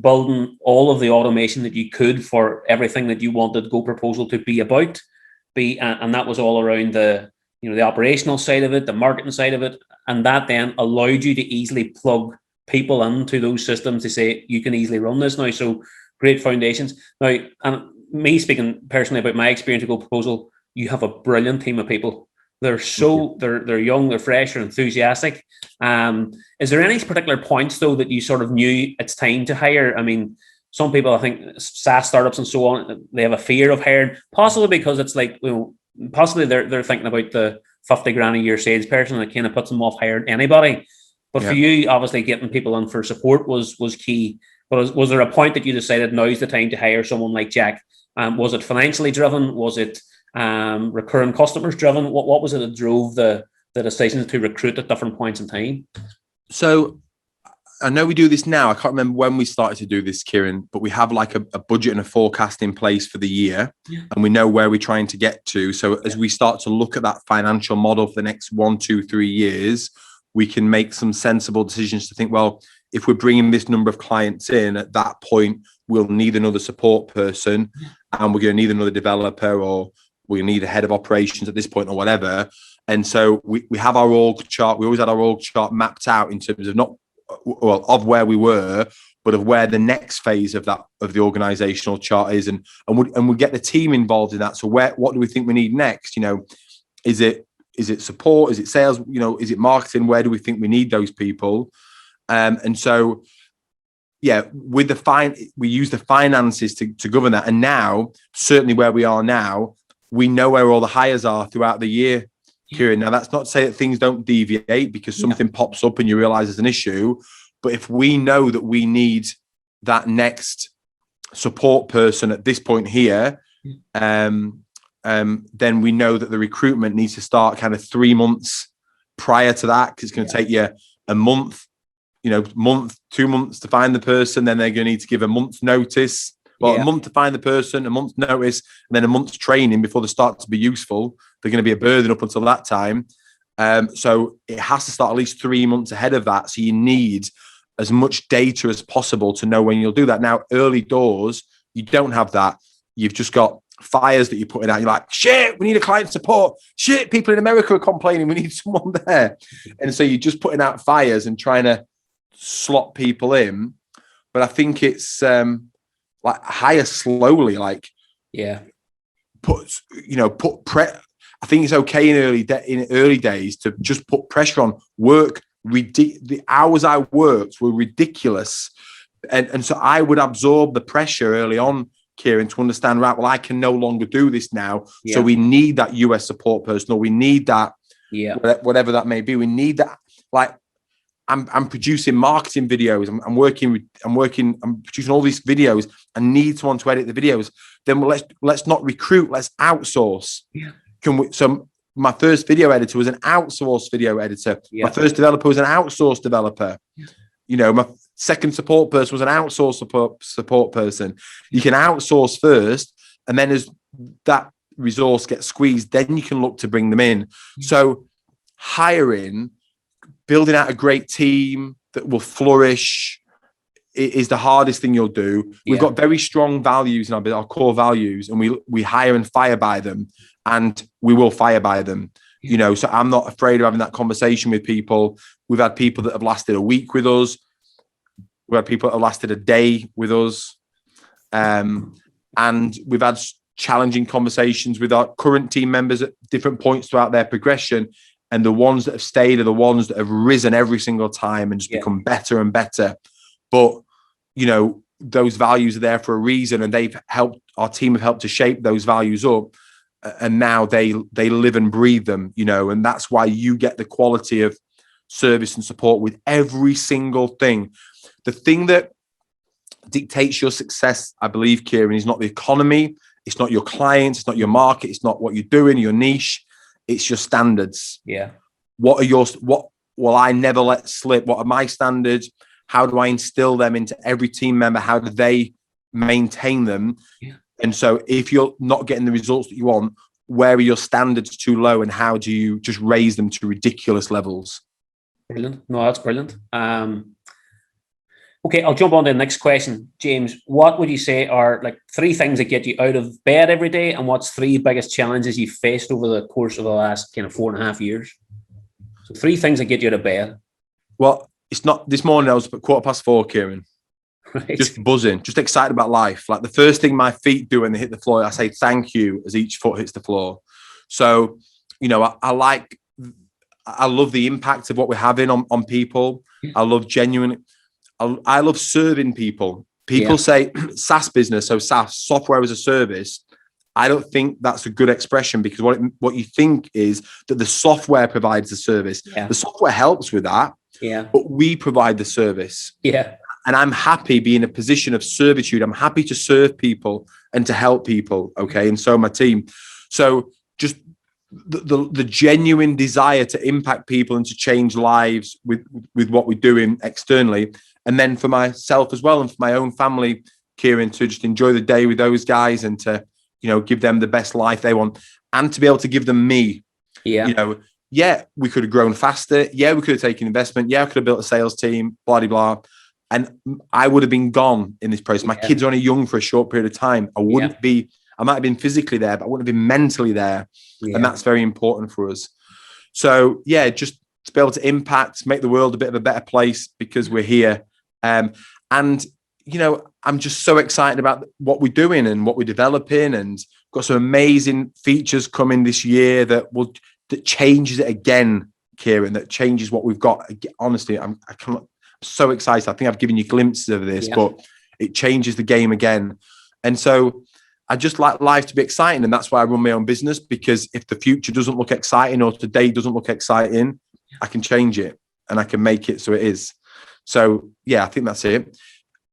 Speaker 1: building all of the automation that you could for everything that you wanted GoProposal to be about, and that was all around the operational side of it, the marketing side of it, and that then allowed you to easily plug people into those systems to say you can easily run this now. So great foundations. Now, and me speaking personally about my experience at GoProposal, you have a brilliant team of people. They're they're young, they're fresh, they're enthusiastic. Is there any particular points though that you sort of knew it's time to hire? I mean, some people, I think SaaS startups and so on, they have a fear of hiring, possibly because it's possibly they're thinking about the 50 grand a year salesperson that kind of puts them off hiring anybody. But for you, obviously, getting people in for support was key. But was there a point that you decided now's the time to hire someone like Jack? Was it financially driven? Was it recurring customers driven? What was it that drove the decisions to recruit at different points in time?
Speaker 2: So I know we do this now. I can't remember when we started to do this, Kieran, but we have like a budget and a forecast in place for the year, and we know where we're trying to get to. So as we start to look at that financial model for the next 1, 2, 3 years, we can make some sensible decisions to think, well, if we're bringing this number of clients in, at that point, we'll need another support person, and we're going to need another developer, or we need a head of operations at this point, or whatever. And so we have our org chart. We always had our org chart mapped out in terms of of where we were, but of where the next phase of the organizational chart is, and we get the team involved in that. So what do we think we need next? Is it support? Is it sales? Is it marketing? Where do we think we need those people? And so, with we use the finances to govern that. And now, certainly where we are now, we know where all the hires are throughout the year, Kieran. Now, that's not to say that things don't deviate because something pops up and you realize there's an issue. But if we know that we need that next support person at this point here, then we know that the recruitment needs to start kind of 3 months prior to that, because it's going to take you a month, 2 months to find the person. Then they're going to need to give a month's notice. Well, a month to find the person, a month's notice, and then a month's training before they start to be useful. They're going to be a burden up until that time. So it has to start at least 3 months ahead of that. So you need as much data as possible to know when you'll do that. Now, early doors, you don't have that. You've just got fires that you're putting out. You're like, shit, we need a client support. Shit, people in America are complaining. We need someone there. And so you're just putting out fires and trying to slot people in. But I think it's hire slowly. I think it's okay in early days to just put pressure on work. The hours I worked were ridiculous. And so I would absorb the pressure early on, Kieran, to understand, right, well, I can no longer do this now. Yeah. So we need that US support person, or we need that, whatever that may be. We need that. Like, I'm producing marketing videos. I'm producing all these videos. I need someone to edit the videos. Then let's not recruit. Let's outsource. Yeah. So my first video editor was an outsourced video editor. Yeah. My first developer was an outsourced developer. Yeah. My second support person was an outsourced support person. You can outsource first, and then as that resource gets squeezed, then you can look to bring them in. Yeah. So hiring, building out a great team that will flourish is the hardest thing you'll do. Yeah. We've got very strong values in our core values, and we hire and fire by them, and we will fire by them. Yeah. So I'm not afraid of having that conversation with people. We've had people that have lasted a week with us. We've had people that have lasted a day with us. And we've had challenging conversations with our current team members at different points throughout their progression. And the ones that have stayed are the ones that have risen every single time and just become better and better. But, those values are there for a reason, and our team have helped to shape those values up. And now they live and breathe them, and that's why you get the quality of service and support with every single thing. The thing that dictates your success, I believe, Kieran, is not the economy. It's not your clients. It's not your market. It's not what you're doing, your niche. It's your standards. Yeah. What will I never let slip? What are my standards? How do I instill them into every team member? How do they maintain them? Yeah. And so if you're not getting the results that you want, where are your standards too low, and how do you just raise them to ridiculous levels?
Speaker 1: Brilliant. No, that's brilliant. Okay, I'll jump on to the next question. James, what would you say are like 3 things that get you out of bed every day, and what's 3 biggest challenges you faced over the course of the last 4.5 years? So 3 things that get you out of bed.
Speaker 2: Well, it's not this morning. I was at 4:15, Kieran. Right. Just buzzing, just excited about life. Like the first thing my feet do when they hit the floor, I say thank you as each foot hits the floor. So, I love the impact of what we're having on people. Yeah. I love serving people. People say SaaS business, so SaaS, software as a service. I don't think that's a good expression, because what you think is that the software provides the service. Yeah. The software helps with that,
Speaker 1: Yeah.
Speaker 2: but we provide the service.
Speaker 1: Yeah.
Speaker 2: And I'm happy being in a position of servitude. I'm happy to serve people and to help people. Okay. And so my team. So just the genuine desire to impact people and to change lives with what we're doing externally. And then for myself as well, and for my own family, Kieran, to just enjoy the day with those guys and to, give them the best life they want and to be able to give them me.
Speaker 1: Yeah.
Speaker 2: Yeah, we could have grown faster. Yeah, we could have taken investment. Yeah, I could have built a sales team, blah, blah, blah. And I would have been gone in this process. My kids are only young for a short period of time. I might have been physically there, but I wouldn't have been mentally there. Yeah. And that's very important for us. So yeah, just to be able to impact, make the world a bit of a better place because we're here. And, I'm just so excited about what we're doing and what we're developing, and got some amazing features coming this year that changes it again, Kieran, that changes what we've got. Honestly, I'm so excited. I think I've given you glimpses of this, but it changes the game again. And so I just like life to be exciting. And that's why I run my own business, because if the future doesn't look exciting or today doesn't look exciting, I can change it and I can make it so it is. So yeah, I think that's it.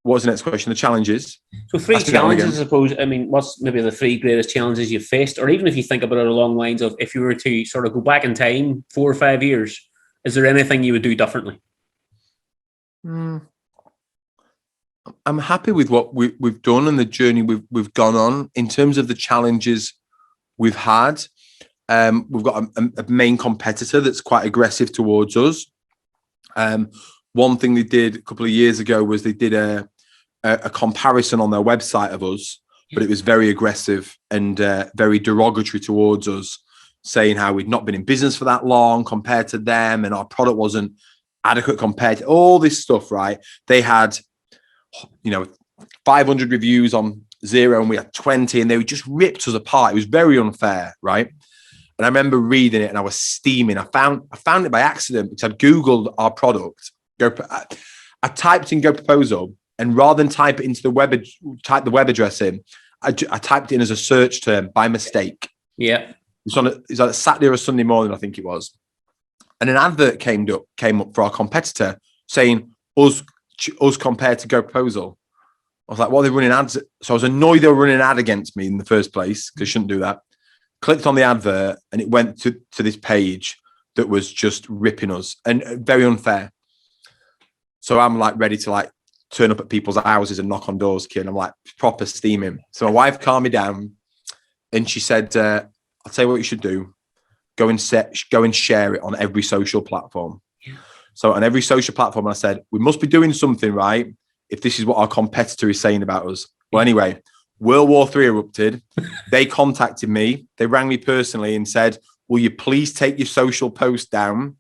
Speaker 2: What was the next question? The challenges.
Speaker 1: So 3 challenges, I suppose. I mean, what's maybe the 3 greatest challenges you've faced? Or even if you think about it along lines of, if you were to sort of go back in time 4 or 5 years, is there anything you would do differently?
Speaker 2: I'm happy with what we've done and the journey we've gone on. In terms of the challenges we've had, we've got a main competitor that's quite aggressive towards us. One thing they did a couple of years ago was they did a comparison on their website of us, but it was very aggressive and very derogatory towards us, saying how we'd not been in business for that long compared to them, and our product wasn't adequate compared to all this stuff, right? They had, 500 reviews on Zero and we had 20, and they just ripped us apart. It was very unfair, right? And I remember reading it and I was steaming. I found it by accident because I'd Googled our product. I typed in GoProposal, and rather than type it into the web address in, I typed it in as a search term by mistake.
Speaker 1: Yeah.
Speaker 2: It was on a Saturday or a Sunday morning, I think it was. And an advert came up for our competitor saying us compared to GoProposal. I was like, what are they running ads? So I was annoyed they were running an ad against me in the first place, because they shouldn't do that. Clicked on the advert and it went to this page that was just ripping us and very unfair. So I'm like ready to like turn up at people's houses and knock on doors, Kieran. I'm like proper steaming. So my wife calmed me down and she said, I'll tell you what you should do. Go and share it on every social platform. Yeah. So on every social platform, I said, we must be doing something right if this is what our competitor is saying about us. Well, anyway, World War III erupted. They contacted me. They rang me personally and said, will you please take your social post down?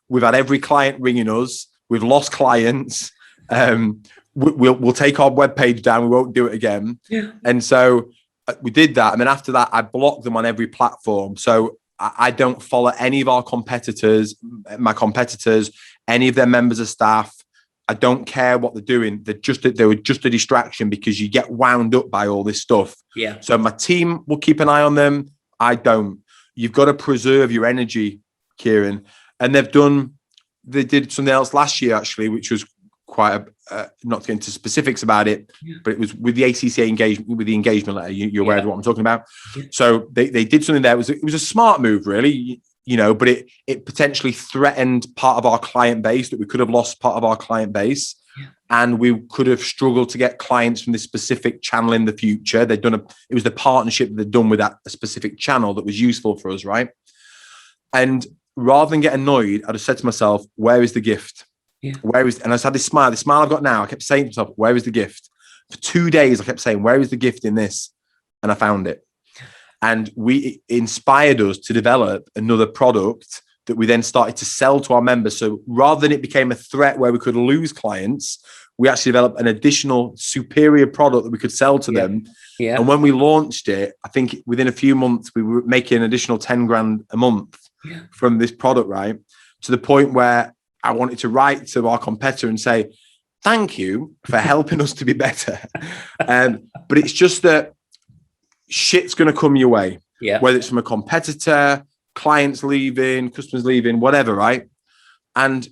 Speaker 2: We've had every client ringing us. We've lost clients. We'll take our webpage down. We won't do it again. Yeah. And so we did that. And then after that, I blocked them on every platform. So I don't follow any of our competitors, any of their members of staff. I don't care what they're doing. They were just a distraction, because you get wound up by all this stuff.
Speaker 1: Yeah.
Speaker 2: So my team will keep an eye on them. I don't. You've got to preserve your energy, Kieran. And they did something else last year, actually, which was quite not to get into specifics about it, but it was with the ACCA engagement, with the engagement letter. You're aware of what I'm talking about. Yeah. So they did something there. It was a smart move, really, but it potentially threatened part of our client base, that we could have lost part of our client base. Yeah. And we could have struggled to get clients from this specific channel in the future. It was the partnership that they'd done with that specific channel that was useful for us, right? And rather than get annoyed, I just said to myself, where is the gift? Yeah. And I just had this smile I've got now. I kept saying to myself, where is the gift? For 2 days, I kept saying, where is the gift in this? And I found it. And it inspired us to develop another product that we then started to sell to our members. So rather than it became a threat where we could lose clients, we actually developed an additional superior product that we could sell to them. Yeah. And when we launched it, I think within a few months, we were making an additional 10 grand a month from this product, right? To the point where I wanted to write to our competitor and say, thank you for helping us to be better. But it's just that shit's going to come your way, whether it's from a competitor, clients leaving, customers leaving, whatever, right? And,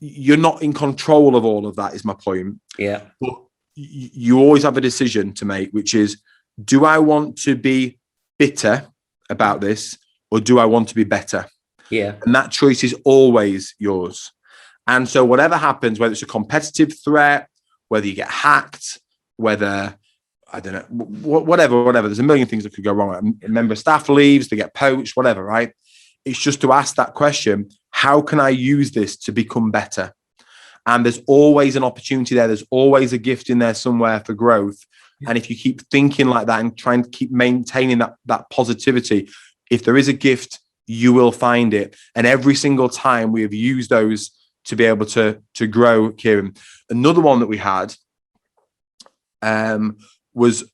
Speaker 2: you're not in control of all of that, is my point.
Speaker 1: Yeah.
Speaker 2: But you always have a decision to make, which is, do I want to be bitter about this, or do I want to be better?
Speaker 1: Yeah.
Speaker 2: And that choice is always yours. And so whatever happens, whether it's a competitive threat, whether you get hacked, whether, I don't know, whatever, there's a million things that could go wrong. A member of staff leaves, they get poached, whatever, right? It's just to ask that question, how can I use this to become better? And there's always an opportunity there. There's always a gift in there somewhere for growth. And if you keep thinking like that and trying to keep maintaining that positivity, if there is a gift, you will find it. And every single time we have used those to be able to grow, Kieran. Another one that we had was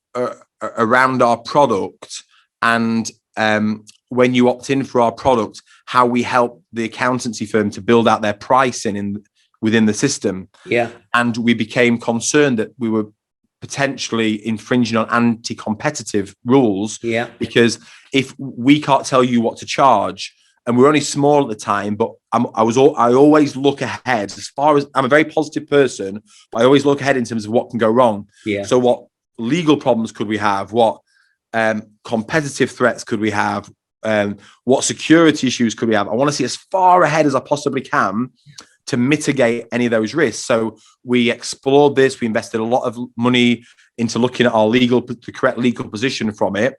Speaker 2: around our product, and when you opt in for our product, how we help the accountancy firm to build out their pricing within the system.
Speaker 1: Yeah.
Speaker 2: And we became concerned that we were potentially infringing on anti-competitive rules.
Speaker 1: Yeah.
Speaker 2: Because if we can't tell you what to charge, and we're only small at the time, but I always look ahead. As far as I'm a very positive person, I always look ahead in terms of what can go wrong.
Speaker 1: Yeah.
Speaker 2: So what legal problems could we have? What competitive threats could we have? What security issues could we have? I want to see as far ahead as I possibly can to mitigate any of those risks. So we explored this. We invested a lot of money into looking at the correct legal position from it.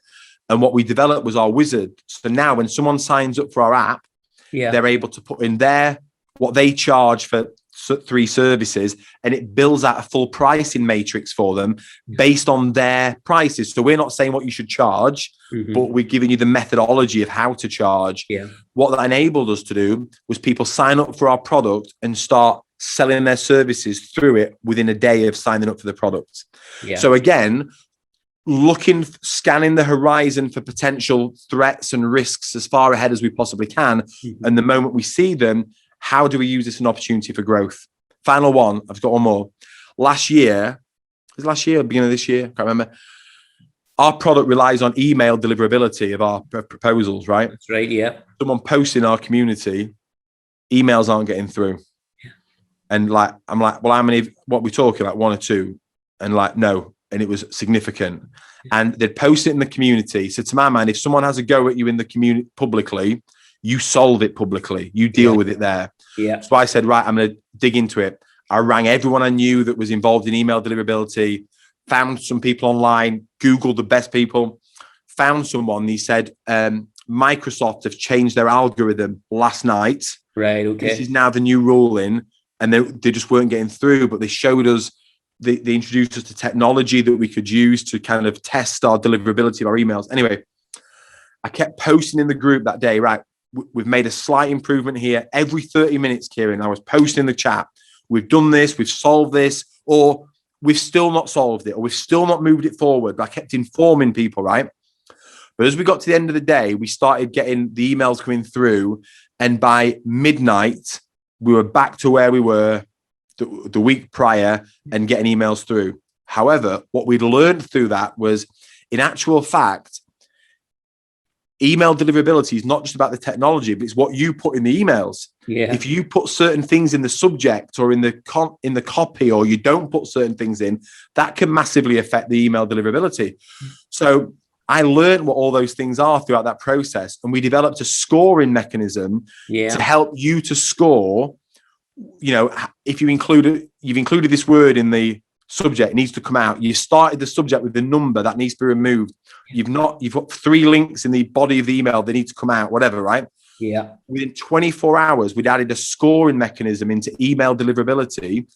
Speaker 2: And what we developed was our wizard. So now when someone signs up for our app, they're able to put in what they charge for 3 services, and it builds out a full pricing matrix for them based on their prices. So we're not saying what you should charge, but we're giving you the methodology of how to charge. Yeah. What that enabled us to do was people sign up for our product and start selling their services through it within a day of signing up for the product. Yeah. So again, scanning the horizon for potential threats and risks as far ahead as we possibly can. And the moment we see them, how do we use this as an opportunity for growth? Final one, I've got one more. Beginning of this year, I can't remember. Our product relies on email deliverability of our proposals, right?
Speaker 1: That's right, yeah.
Speaker 2: Someone posts in our community, emails aren't getting through. Yeah. And I'm like, well, how many, what we're talking, like 1 or 2? And no. And it was significant. And they'd post it in the community. So to my mind, if someone has a go at you in the community publicly, you solve it publicly. You deal with it there. Yeah. So I said, right, I'm going to dig into it. I rang everyone I knew that was involved in email deliverability, found some people online, Googled the best people, found someone. He said, Microsoft have changed their algorithm last night.
Speaker 1: Right, okay.
Speaker 2: This is now the new ruling. And they just weren't getting through, but they showed us, they introduced us to technology that we could use to kind of test our deliverability of our emails. Anyway, I kept posting in the group that day, right, we've made a slight improvement here. Every 30 minutes, Kieran, I was posting in the chat, we've done this, we've solved this, or we've still not solved it, or we've still not moved it forward. But I kept informing people, right? But as we got to the end of the day, we started getting the emails coming through. And by midnight, we were back to where we were the week prior and getting emails through. However, what we'd learned through that was, in actual fact, email deliverability is not just about the technology, but it's what you put in the emails. Yeah. If you put certain things in the subject or in the copy, or you don't put certain things in, that can massively affect the email deliverability. So I learned what all those things are throughout that process, and we developed a scoring mechanism to help you to score. You know, if you've included this word in the subject, it needs to come out. You started the subject with the number that needs to be removed. You've got 3 links in the body of the email that need to come out, whatever, right? Yeah. Within 24 hours, we'd added a scoring mechanism into email deliverability.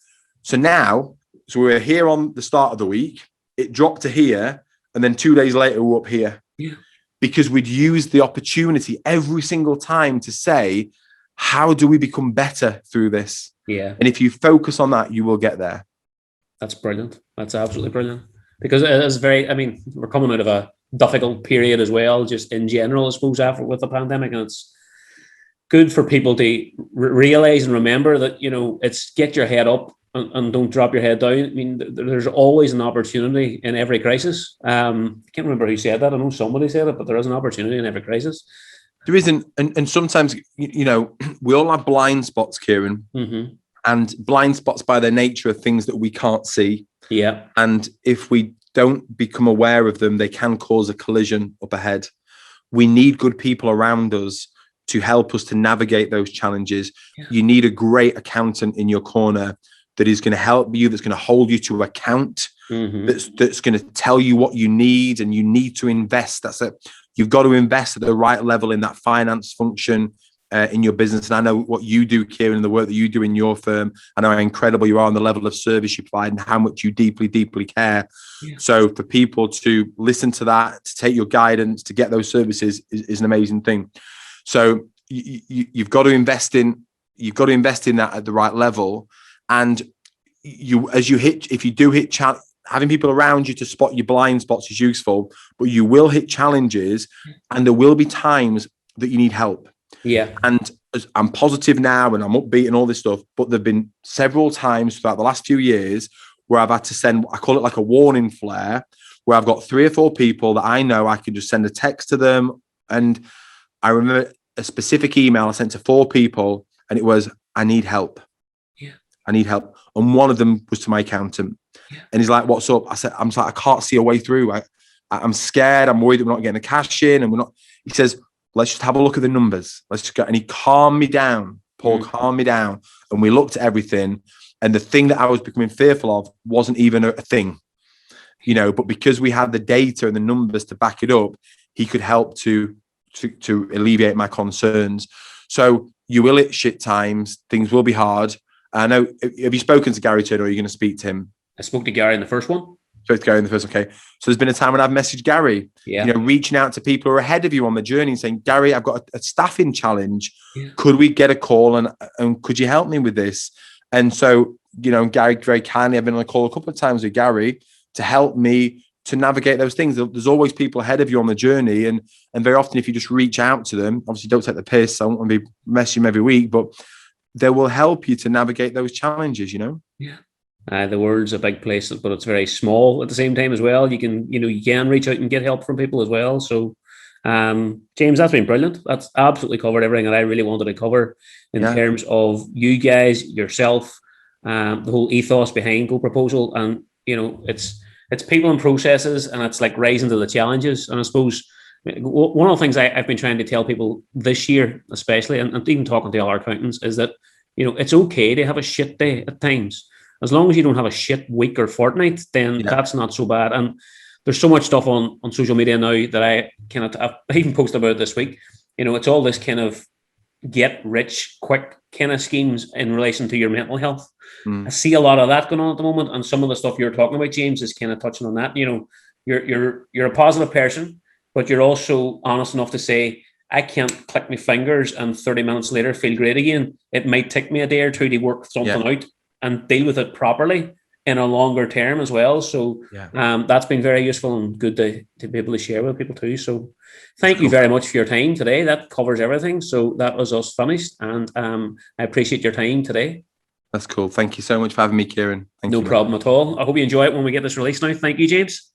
Speaker 2: So we're here on the start of the week, it dropped to here, and then 2 days later, we're up here. Yeah. Because we'd used the opportunity every single time to say, how do we become better through this? Yeah. And if you focus on that, you will get there.
Speaker 1: That's brilliant. That's absolutely brilliant. Because it's we're coming out of a difficult period as well, just in general, I suppose, with the pandemic. And it's good for people to realize and remember that, it's get your head up and don't drop your head down. I mean, there's always an opportunity in every crisis. I can't remember who said that. I know somebody said it, but there is an opportunity in every crisis.
Speaker 2: There isn't. And sometimes, we all have blind spots, Kieran. Mm-hmm. And blind spots by their nature are things that we can't see.
Speaker 1: Yeah.
Speaker 2: And if we don't become aware of them, they can cause a collision up ahead. We need good people around us to help us to navigate those challenges.
Speaker 1: Yeah.
Speaker 2: You need a great accountant in your corner that is going to help you, that's going to hold you to account, that's going to tell you what you need, and you need to invest. That's it. You've got to invest at the right level in that finance function in your business. And I know what you do, Kieran, and the work that you do in your firm. I know how incredible you are on the level of service you provide and how much you deeply, deeply care. Yeah. So for people to listen to that, to take your guidance, to get those services is an amazing thing. So you've got to invest in that at the right level. And if you do hit having people around you to spot your blind spots is useful, but you will hit challenges, and there will be times that you need help.
Speaker 1: Yeah.
Speaker 2: And I'm positive now, and I'm upbeat and all this stuff, but there've been several times throughout the last few years where I've had to send, I call it like a warning flare, where I've got 3 or 4 people that I know I can just send a text to them. And I remember a specific email I sent to 4 people, and it was, I need help.
Speaker 1: Yeah.
Speaker 2: I need help. And one of them was to my accountant. Yeah. And he's like, what's up? I said, I'm like, I can't see a way through. I'm scared. I'm worried that we're not getting the cash in, and we're not. He says, let's just have a look at the numbers. Let's just go. And he calmed me down. Paul calmed me down. And we looked at everything. And the thing that I was becoming fearful of wasn't even a thing, but because we had the data and the numbers to back it up, he could help to alleviate my concerns. So you will hit shit times. Things will be hard. I know. Have you spoken to Gary Turner, or are you going to speak to him?
Speaker 1: I spoke to Gary in the first one.
Speaker 2: Spoke to Gary in the first. Okay. So there's been a time when I've messaged Gary, reaching out to people who are ahead of you on the journey and saying, Gary, I've got a staffing challenge. Yeah. Could we get a call and could you help me with this? And so, Gary, very kindly, I've been on a call a couple of times with Gary to help me to navigate those things. There's always people ahead of you on the journey. And very often, if you just reach out to them, obviously don't take the piss. I don't want to be messaging them every week, but they will help you to navigate those challenges,
Speaker 1: Yeah. The world's a big place, but it's very small at the same time as well. You can reach out and get help from people as well. So, James, that's been brilliant. That's absolutely covered everything that I really wanted to cover in terms of you guys, yourself, the whole ethos behind GoProposal. And, it's people and processes, and it's like rising to the challenges. And I suppose one of the things I've been trying to tell people this year, especially, and even talking to all our accountants, is that, it's okay to have a shit day at times. As long as you don't have a shit week or fortnight, then that's not so bad. And there's so much stuff on social media now that I've even posted about this week. It's all this kind of get rich quick kind of schemes in relation to your mental health. I see a lot of that going on at the moment, and some of the stuff you're talking about, James, is kind of touching on that. You're a positive person, but you're also honest enough to say, I can't click my fingers and 30 minutes later feel great again. It might take me a day or 2 to work something out and deal with it properly in a longer term as well. So that's been very useful and good to be able to share with people too. So thank you very much for your time today. That covers everything. So that was us finished. And I appreciate your time today.
Speaker 2: That's cool. Thank you so much for having me, Kieran.
Speaker 1: No problem at all. I hope you enjoy it when we get this released now. Thank you, James.